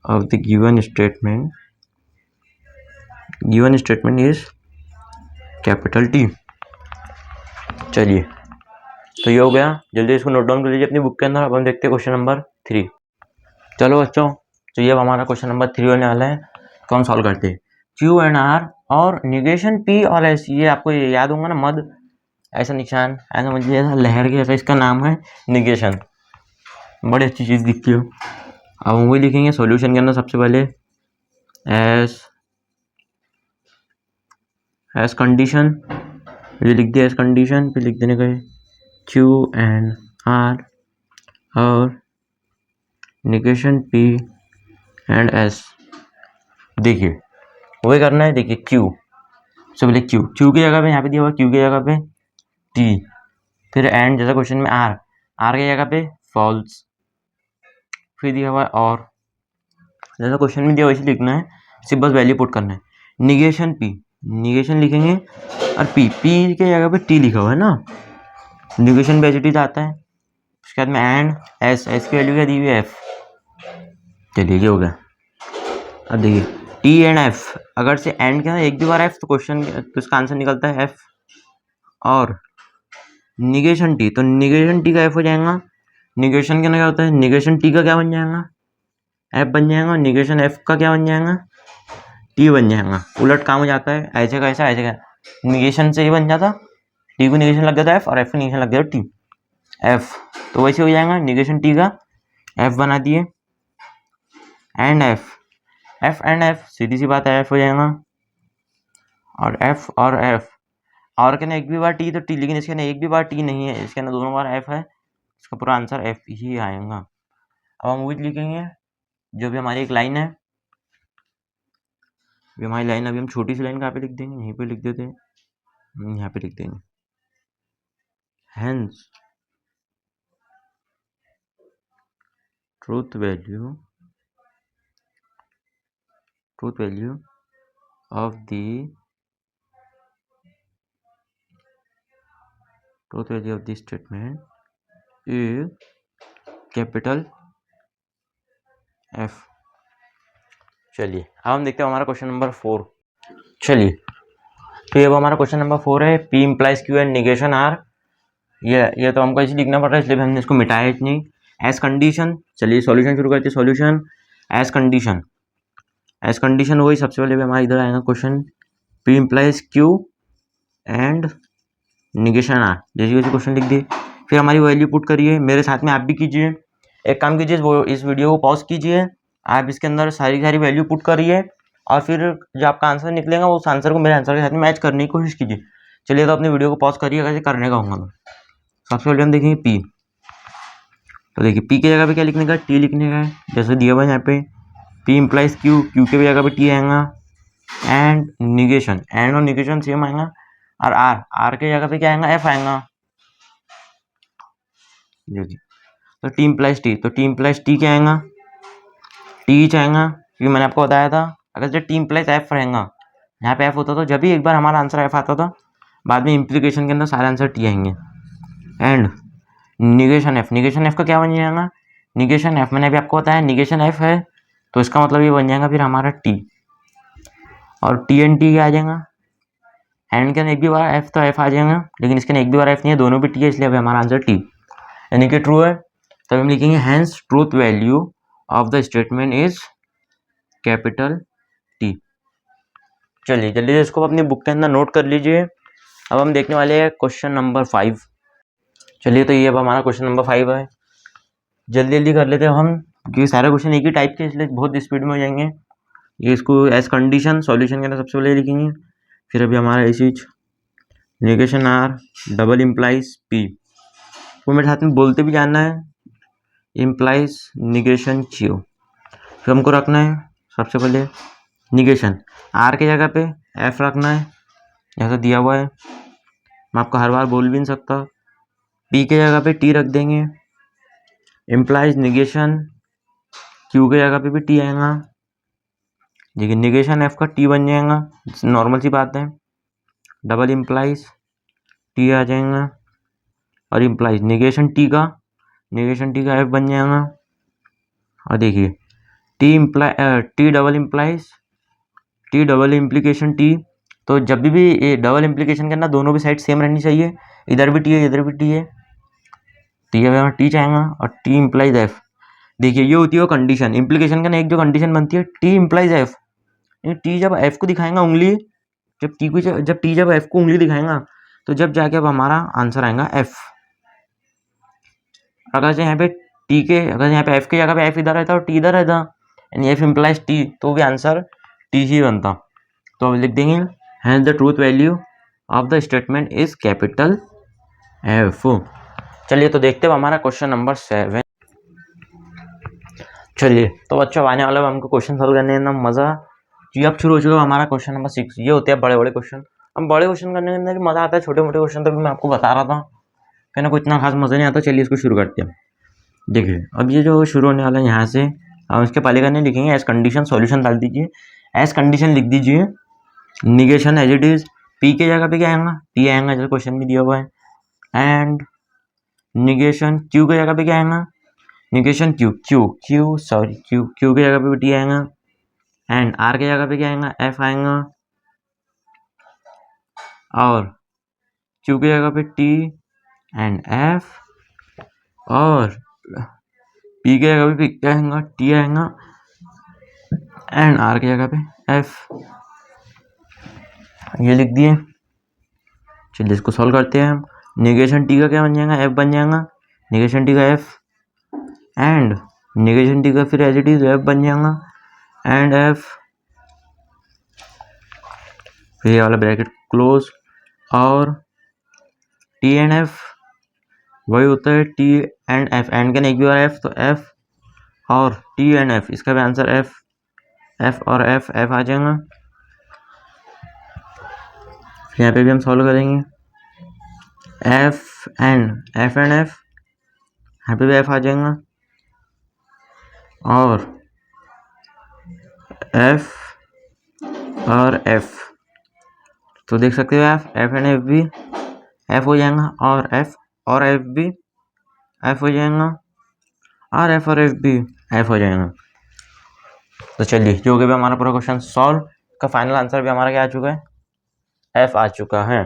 Speaker 1: of the given statement is capital T. चलिए तो ये हो गया, जल्दी इसको नोट डाउन कर लीजिए अपनी बुक के अंदर। अब हम देखते हैं क्वेश्चन नंबर 3। चलो बच्चों, तो ये अब हमारा क्वेश्चन नंबर 3 होने वाला है, तो हम सॉल्व करते हैं। क्यू एंड आर और निगेशन पी और एस, ये आपको ये याद होगा ना, मद ऐसा निशान ऐसा मुझे ऐसा लहर के ऐसा, इसका नाम है निगेशन, बड़ी अच्छी चीज़ दिखती हो। अब हम वही लिखेंगे सॉल्यूशन के अंदर, सबसे पहले एस कंडीशन, ये लिख दिया एस कंडीशन, फिर लिख देने का क्यू एंड आर और निगेशन पी एंड एस। देखिए वही करना है, देखिए क्यू सबसे पहले क्यू की जगह पे यहाँ पे दिया हुआ क्यू की जगह पे टी, फिर एंड जैसा क्वेश्चन में आर की जगह पे फॉल्स, फिर दिया हुआ और जैसा क्वेश्चन में दिया वैसे लिखना है, सिर्फ बस वैल्यू पुट करना है। निगेशन पी, निगेशन लिखेंगे और पी के जगह पे टी लिखा हुआ है ना, निगेशन बेसिटीज आता है। उसके बाद में एंड एस की वैल्यू क्या दी हुई है एफ। चलिए ये हो गया। अब देखिए टी एंड एफ, अगर से एंड के ना एक भी बार एफ, तो क्वेश्चन तो इसका आंसर निकलता है एफ। और निगेशन टी, तो निगेशन टी का एफ हो जाएगा। निगेशन के ना क्या होता है, निगेशन टी का क्या बन जाएगा, एफ बन जाएगा, और निगेशन एफ का क्या बन जाएगा, टी बन जाएगा। उलट काम हो जाता है, ऐसे का ऐसा, ऐसे का निगेशन से ही बन जाता, टी को निगेशन लग जाता एफ, और एफ को निगेशन लग जाता टी एफ, तो वैसे हो जाएगा निगेशन टी का एफ बना दिए, एंड एफ एंड एफ, सीधी सी बात है एफ हो जाएगा, और एफ और के ना एक भी बार टी तो टी, लेकिन इसके ना एक भी बार टी नहीं है, इसके अंदर दोनों बार एफ है, इसका पूरा आंसर एफ ही आएगा। अब हम वही लिखेंगे जो भी हमारी एक लाइन है, हमारी लाइन अभी हम छोटी सी लाइन कहाँ पे लिख देंगे, यहीं पे लिख देते हैं, यहाँ पे लिख देंगे hence truth value of the statement is capital F. चलिए अब हम देखते हैं हमारा क्वेश्चन नंबर 4। चलिए तो ये अब हमारा क्वेश्चन नंबर 4 है, P implies Q and negation R. ये तो हमको ऐसे लिखना पड़ रहा है, इसलिए हमने इसको मिटाया इतनी। एज कंडीशन, चलिए सॉल्यूशन शुरू करते हैं। सॉल्यूशन एज कंडीशन वही, सबसे पहले भी हमारा इधर आएगा question, P implies Q and negation R, जैसे जैसे क्वेश्चन लिख दिए, फिर हमारी वैल्यू पुट करिए। मेरे साथ में आप भी कीजिए, एक काम कीजिए, वो इस वीडियो को पॉज कीजिए, आप इसके अंदर सारी वैल्यू पुट करिए, और फिर जो आपका आंसर निकलेगा उस आंसर को मेरे आंसर के साथ में मैच करने की कोशिश कीजिए। चलिए तो अपनी वीडियो को पॉज करिए, कैसे करने का होगा। तो सबसे पहले हम देखेंगे पी, तो देखिए पी की जगह पे क्या लिखने का, टी लिखने का है, जैसे दिया हुआ है यहाँ पे, पी इम्प्लाइज क्यू की भी जगह पे टी आएगा, एंड और निगेशन सेम आएगा, और आर के जगह पे क्या आएगा, एफ आएगा। देखिए तो टी इम्प्लाइज टी, तो टी इम्प्लाइज टी क्या आएगा, टी आएगा, क्योंकि मैंने आपको बताया था अगर जो टी इम्प्लाइज एफ रहेगा, यहाँ पे एफ होता तो जब भी एक बार हमारा आंसर एफ आता था, बाद में इम्प्लीकेशन के अंदर सारे आंसर टी आएंगे। एंड निगेशन एफ का क्या बन जाएगा, निगेशन एफ, मैंने अभी आपको बताया निगेशन एफ है, तो इसका मतलब ये बन जाएगा फिर हमारा टी, और टी एंड टी क्या आ जाएगा, एंड के एक भी बार एफ तो एफ आ जाएगा, लेकिन इसके एक भी बार एफ नहीं है, दोनों भी टी है, इसलिए अभी हमारा आंसर टी यानी कि ट्रू है। तब हम लिखेंगे hence truth value of the statement is capital T. चलिए जल्दी से इसको अपनी बुक के अंदर नोट कर लीजिए। अब हम देखने वाले हैं क्वेश्चन नंबर 5। चलिए तो ये अब हमारा क्वेश्चन नंबर 5 है, जल्दी कर लेते हैं हम, क्योंकि सारे क्वेश्चन एक ही टाइप के, इसलिए बहुत स्पीड में हो जाएंगे। ये इसको एज कंडीशन सॉल्यूशन के अंदर सबसे पहले लिखेंगे, फिर अभी हमारा ऐसी negation R double implies P, वो मेरे साथ में बोलते भी जानना है, इम्प्लाइज निगेशन क्यू, फिर हमको रखना है सबसे पहले निगेशन, आर के जगह पे एफ रखना है जैसा दिया हुआ है, मैं आपको हर बार बोल भी नहीं सकता। पी के जगह पे टी रख देंगे, इम्प्लाइज निगेशन क्यू के जगह पे भी टी आएगा, देखिए निगेशन एफ का टी बन जाएगा, नॉर्मल सी बात है। डबल इम्प्लाइज टी आ जाएगा और इम्प्लाइज निगेशन टी का एफ बन जाएगा। और देखिए टी डबल इम्प्लीकेशन टी, तो जब भी ये डबल इम्प्लीकेशन के अंदर दोनों भी साइड सेम रहनी चाहिए, इधर भी टी है इधर भी टी है, टी है टी चाहेगा और टी इम्प्लाइज एफ। देखिए ये होती है कंडीशन, इम्प्लीकेशन के ना एक जो कंडीशन बनती है टी इम्प्लाइज एफ, टी जब एफ को दिखाएगा उंगली, जब टी जब एफ को उंगली दिखाएगा तो जब जाके अब हमारा आंसर आएगा एफ। अगर यहाँ पे एफ की जगह पे एफ इधर रहता और टी इधर रहता यानी एफ इम्प्लाइज टी, तो भी आंसर टी ही बनता। तो अब लिख देंगे has the truth value of the statement is capital F. चलिए तो देखते हैं हमारा क्वेश्चन नंबर 7। चलिए तो बच्चों आने वाला हमको क्वेश्चन सॉल्व करने में मज़ा जी अब शुरू हो चुका है हमारा क्वेश्चन नंबर 6। ये होते हैं बड़े बड़े क्वेश्चन, हम बड़े क्वेश्चन करने के अंदर भी मज़ा आता है, छोटे मोटे क्वेश्चन तो भी मैं आपको बता रहा था कहना कोई इतना खास मज़ा नहीं आता। चलिए इसको शुरू करते हैं। देखिए अब ये जो शुरू होने वाला है यहाँ से हम इसके पहले करने लिखेंगे एज कंडीशन, सॉल्यूशन डाल दीजिए, एज कंडीशन लिख दीजिए, negation as it is, P के जगह पे क्या आएगा टी आएगा जैसे क्वेश्चन में दिया हुआ है, एंड निगेशन क्यू के जगह पे क्या आएगा निगेशन क्यू क्यू के जगह पे भी टी आएगा, एंड आर के जगह पे क्या आएगा एफ आएगा, और क्यू के जगह पे टी एंड एफ, और पी के जगह पे क्या आएगा टी आएगा, एंड आर की जगह पे एफ। ये लिख दिए। चलिए इसको सॉल्व करते हैं हम। निगेशन टी का क्या बन जाएगा एफ बन जाएगा, निगेशन टी का एफ, एंड निगेशन टी का फिर एज इट इज एफ बन जाएगा, एंड एफ, फिर ये वाला ब्रैकेट क्लोज, और टी एंड एफ वही होता है टी एंड एफ, एंड का एक भी बार एफ तो एफ और टी एंड एफ, इसका भी आंसर एफ और एफ आ जाएगा। फिर यहाँ पे भी हम सॉल्व करेंगे एफ एंड एफ, यहाँ पे भी एफ आ जाएगा, और एफ और एफ, तो देख सकते हो एफ एंड एफ भी एफ हो जाएगा, और एफ और एफ भी एफ हो जाएगा, और एफ भी एफ हो जाएगा। तो चलिए जो कि भी हमारा पूरा क्वेश्चन सॉल्व का फाइनल आंसर भी हमारा क्या आ चुका है एफ आ चुका है।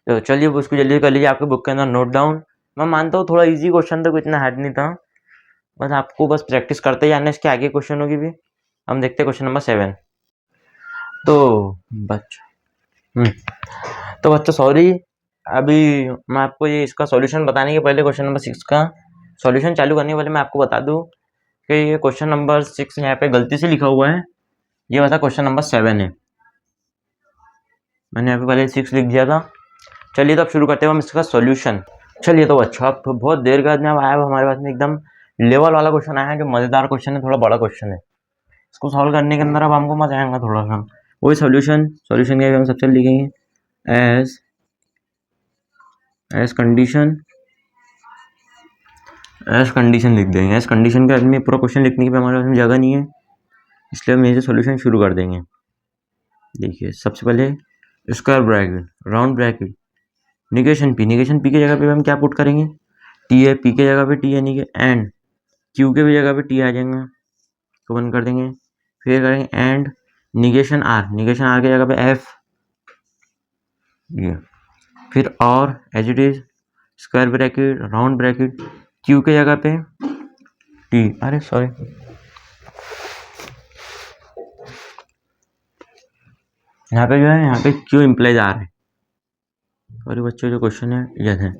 Speaker 1: तो चलिए उसको जल्दी कर लीजिए आपके बुक के अंदर नोट डाउन। मैं मानता हूँ थोड़ा इजी क्वेश्चन था, इतना हार्ड नहीं था, बस आपको बस प्रैक्टिस करते जाना, इसके आगे क्वेश्चनों की भी। हम देखते हैं क्वेश्चन नंबर 7। तो बच्चों सॉरी, अभी मैं आपको ये इसका सॉल्यूशन बताने के पहले क्वेश्चन नंबर 6 का सॉल्यूशन चालू करने वाले मैं आपको बता दूं कि ये क्वेश्चन नंबर 6 यहाँ पे गलती से लिखा हुआ है, ये वाला क्वेश्चन नंबर 7 है, मैंने यहाँ पे पहले 6 लिख दिया था। चलिए तो अब शुरू करते हैं हम इसका सॉल्यूशन। चलिए तो अच्छा अब बहुत देर के बाद में अब आया हमारे पास में एकदम लेवल वाला क्वेश्चन आया है, जो मज़ेदार क्वेश्चन है, थोड़ा बड़ा क्वेश्चन है, इसको सॉल्व करने के अंदर अब हमको मजा आएगा थोड़ा सा। वही सॉल्यूशन के हम सबसे लिखेंगे एज कंडीशन लिख देंगे। एज कंडीशन के आदमी पूरा क्वेश्चन लिखने की हमारे पास में जगह नहीं है, इसलिए हम यहीं से सॉल्यूशन शुरू कर देंगे। देखिए सबसे पहले square bracket, round bracket, negation P की जगह पे हम क्या पुट करेंगे टी है, पी के जगह पे टी है, एंड क्यू के भी जगह पे टी आ जाएंगे, तो बंद कर देंगे। फिर करेंगे एंड निगेशन आर की जगह पे एफ, ये फिर और as it is square bracket round bracket Q के जगह पे टी, अरे सॉरी यहाँ पे जो है यहाँ पे क्यू इम्प्लाइज आर है, सॉरी बच्चों जो क्वेश्चन है ये है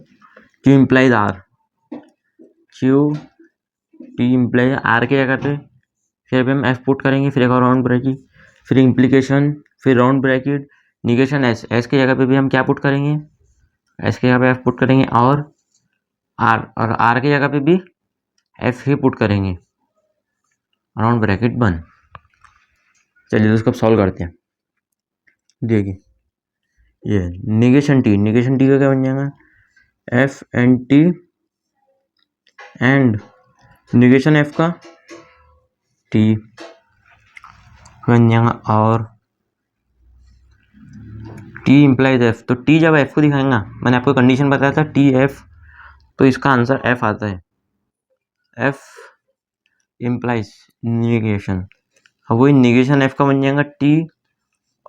Speaker 1: Q implies R, Q T implies R के जगह पे फिर हम एफ पुट करेंगे, फिर एक और राउंड ब्रैकेट, फिर इम्प्लीकेशन, फिर राउंड ब्रैकेट, निगेशन एस के जगह पे भी हम क्या पुट करेंगे एस के जगह पे एफ पुट करेंगे, और आर के जगह पे भी एफ ही पुट करेंगे, राउंड ब्रैकेट बंद। चलिए तो इसको सॉल्व करते हैं। देखिए ये निगेशन टी का क्या बन जाएगा, F and T and negation F का टी बन जाएगा, और टी इम्प्लाइज एफ। तो टी जब एफ को दिखाएंगा, मैंने आपको कंडीशन बताया था टी एफ, तो इसका आंसर एफ आता है। एफ इम्प्लाइज निगेशन, अब वही निगेशन एफ का बन जाएगा टी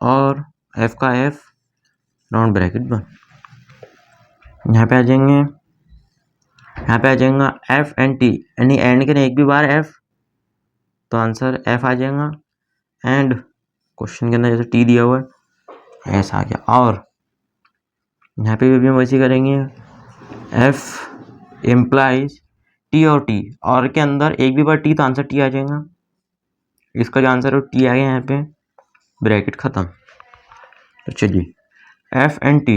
Speaker 1: और एफ का एफ राउंड ब्रैकेट बन। यहाँ पे आ जाएगा एफ एंड टी, यानी एंड के एक भी बार एफ, तो आंसर एफ आ जाएगा। एंड क्वेश्चन के अंदर जैसे टी दिया हुआ है ऐसा आ गया। और यहाँ पे भी हम वैसे करेंगे, एफ इम्प्लाइज टी और टी, और के अंदर एक भी बार टी तो आंसर टी आ जाएगा। इसका जो आंसर है वो टी आ गया, यहाँ पे ब्रैकेट खत्म। तो चलिए एफ एंड टी,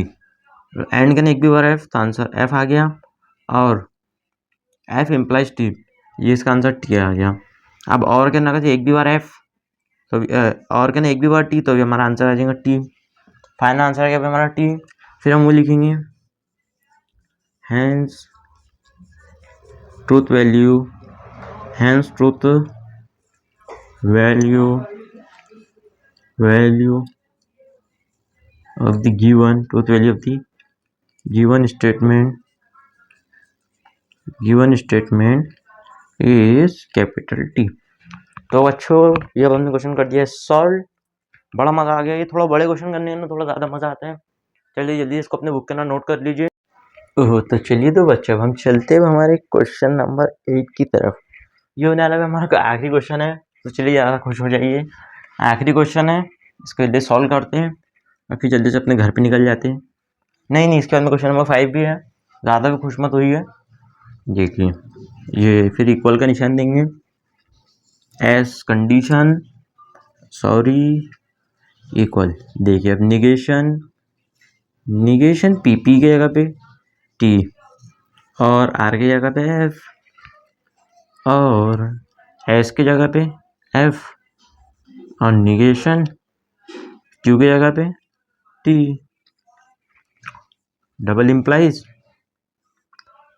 Speaker 1: एंड के एक भी बार एफ तो आंसर एफ आ गया, और एफ इम्प्लाइज टी, ये इसका आंसर टी आ गया। अब और के ना एक भी बार एफ तो और के ना एक भी बार टी, तो भी हमारा आंसर आ जाएगा टी। फाइनल आंसर आ गया हमारा टी। फिर हम वो लिखेंगे hence truth value, hence truth value of the given truth value of the given statement is capital T. तो बच्चों ये अब हमने क्वेश्चन कर दिया सॉल्व। बड़ा मजा आ गया, ये थोड़ा बड़े क्वेश्चन करने में थोड़ा ज़्यादा मजा आता है। चलिए जल्दी इसको अपने बुक के अंदर नोट कर लीजिए। ओह तो चलिए तो बच्चों हम चलते हैं हमारे क्वेश्चन नंबर 8 की तरफ। ये होने वाला हमारा आखिरी क्वेश्चन है, तो चलिए ज़्यादा खुश हो जाइए। आखिरी क्वेश्चन है, इसको जल्दी सॉल्व करते हैं और फिर जल्दी से अपने घर पे निकल जाते हैं। नहीं इसके बाद में क्वेश्चन नंबर 5 भी है, ज़्यादा भी खुश मत हुई है। देखिए ये फिर इक्वल का निशान देंगे, एस कंडीशन इक्वल। देखिए अब निगेशन पी के जगह पे टी और आर की जगह पे एफ और एस की जगह पे एफ और निगेशन क्यू की जगह पे टी, डबल इम्प्लाइज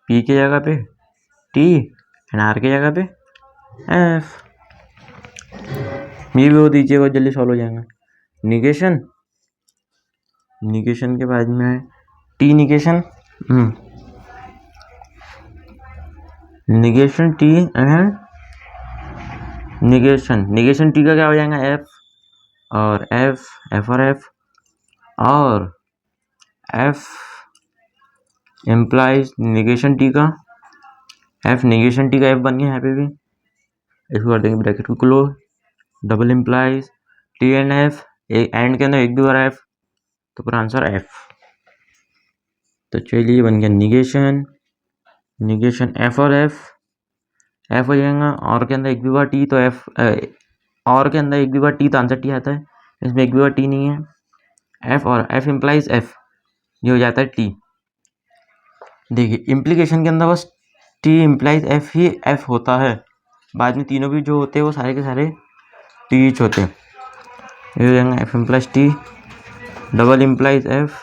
Speaker 1: पी की जगह पे टी एंड आर की जगह पे एफ। ये भी हो दीजिएगा, जल्दी सॉल्व हो जाएगा। निगेशन के बाद में T negation T and negation T का क्या हो जाएगा एफ और एफ और एफ इम्प्लाइज निगेशन टी का एफ बन गया। यहाँ पे भी इसको कर देंगे ब्रैकेट को close, double implies T and F, and के अंदर एक भी बार एफ, तो पूरा आंसर एफ। तो चलिए बन गया निगेशन एफ और एफ हो जाएगा। और के अंदर एक भी बार टी तो एफ, और के अंदर एक भी बार टी तो आंसर टी आता है, इसमें एक भी बार टी नहीं है। एफ और एफ इम्प्लाइज एफ, ये हो जाता है टी। देखिए इम्प्लीकेशन के अंदर बस टी इम्प्लाइज एफ ही एफ होता है, बाद में तीनों भी जो होते हैं वो सारे के सारे टी ईच होते हैं। ये हो जाएगा F implies T, double implies F,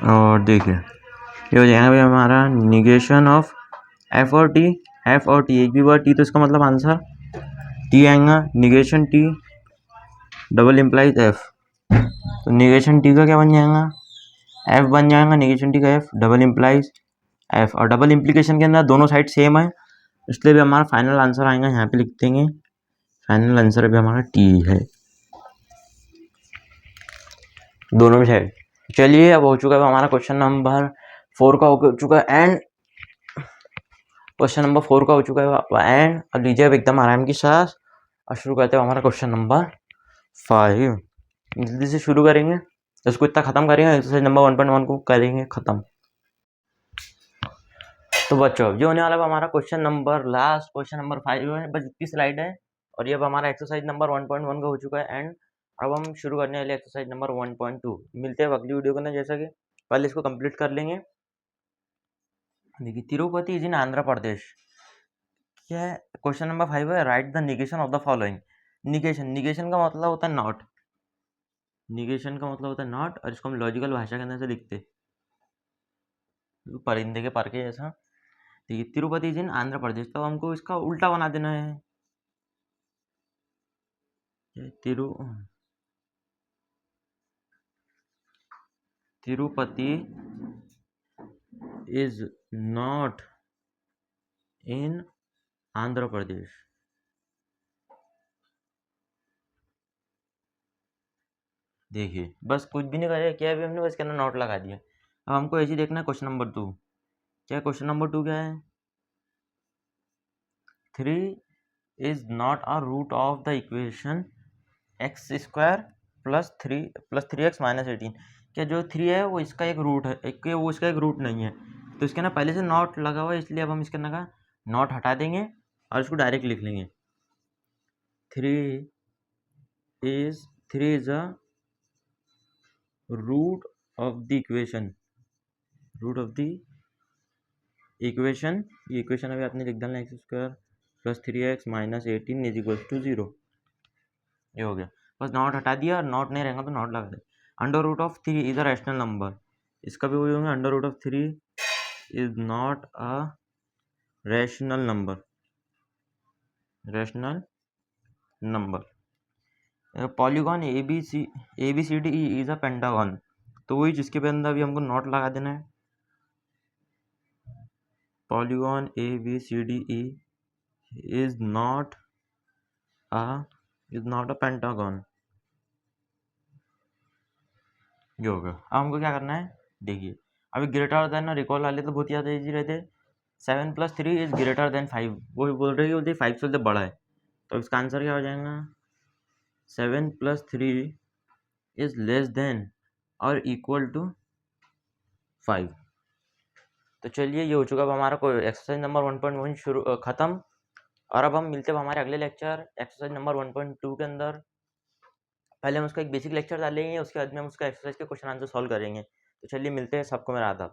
Speaker 1: और देखिए ये हो जाएगा भाई हमारा निगेशन ऑफ एफ और टी एक भी बार टी, तो इसका मतलब आंसर टी आएगा। Negation T double implies F, तो निगेशन टी का क्या बन जाएगा एफ बन जाएगा, निगेशन टी का एफ, डबल इम्प्लाइज एफ। और डबल इम्प्लीकेशन के अंदर दोनों साइड सेम है, इसलिए भी हमारा फाइनल आंसर आएगा। यहाँ पे लिख देंगे फाइनल आंसर भी हमारा टी है, दोनों में साइड। चलिए अब हो चुका है हमारा क्वेश्चन नंबर 4 का हो चुका है एंड, क्वेश्चन नंबर 4 का हो चुका है एंड। अब लीजिए अब एकदम आराम की सांस और शुरू करते हैं हमारा क्वेश्चन नंबर 5। जल्दी से शुरू करेंगे, इसको इतना खत्म करेंगे, एक्सरसाइज नंबर 1.1 को करेंगे खत्म। तो बच्चों जो होने वाला है हमारा question number last question number 5 है, बस इतनी स्लाइड है। और ये अब हमारा एक्सरसाइज नंबर 1.1 का हो चुका है एंड। अब हम शुरू करने वाले एक्सरसाइज नंबर 1.2। मिलते हैं अगली वीडियो के अंदर, जैसा कि पहले इसको कंप्लीट कर लेंगे। देखिए तिरुपति इज इन आंध्र प्रदेश, क्या है, क्वेश्चन नंबर 5 है, right the negation of the following. Negation का मतलब होता है नॉट, निगेशन का मतलब होता है नॉट, और इसको हम लॉजिकल भाषा के अंदर से लिखते परिंदे के पर के जैसा। ठीक है, तिरुपति इज इन आंध्र प्रदेश, तो हमको इसका उल्टा बना देना है। Tirupati is not in Andhra Pradesh. देखिए बस कुछ भी नहीं करे, क्या भी हमने बस कहना नॉट लगा दिया। अब हमको ऐसे ही देखना है क्वेश्चन नंबर 2। क्या क्वेश्चन नंबर 2 क्या है, 3 is not a root of the equation x square plus 3x minus 18। क्या जो 3 है वो इसका एक रूट है, वो इसका एक रूट नहीं है, तो इसके ना पहले से नॉट लगा हुआ है, इसलिए अब हम इसके ना का नॉट हटा देंगे और इसको डायरेक्ट लिख लेंगे। 3 is a root of the equation, ये इक्वेशन अभी आपने लिख डालना, x square plus 3x minus 18 is equal to 0। ये हो गया, बस नॉट हटा दिया, नॉट नहीं रहेगा तो नॉट लगा दे। Under root of 3 is a rational number, इसका भी वही होंगे, under root of 3 is not a rational number, polygon A B C D E is a pentagon, तो वही जिसके अंदर भी हमको नॉट लगा देना है। Polygon A B C D E is not a pentagon. जो हो गया, अब हमको क्या करना है, देखिए अभी ग्रेटर देन और रिकॉल वाले तो बहुत ज़्यादा ईजी रहते। 7 + 3 इज ग्रेटर देन 5, वो बोल रही होती 5 से बड़ा है, तो इसका आंसर क्या हो जाएगा, 7 + 3 इज लेस देन और इक्वल टू 5। तो चलिए ये हो चुका अब हमारा कोई एक्सरसाइज नंबर 1.1 शुरू ख़त्म। और अब हम मिलते हैं हमारे अगले लेक्चर एक्सरसाइज नंबर 1.2 के अंदर। पहले हम उसका एक बेसिक लेक्चर डालेंगे, उसके बाद में हम उसका एक्सरसाइज के क्वेश्चन आंसर सॉल्व करेंगे। तो चलिए मिलते हैं, सबको मेरा आदाब।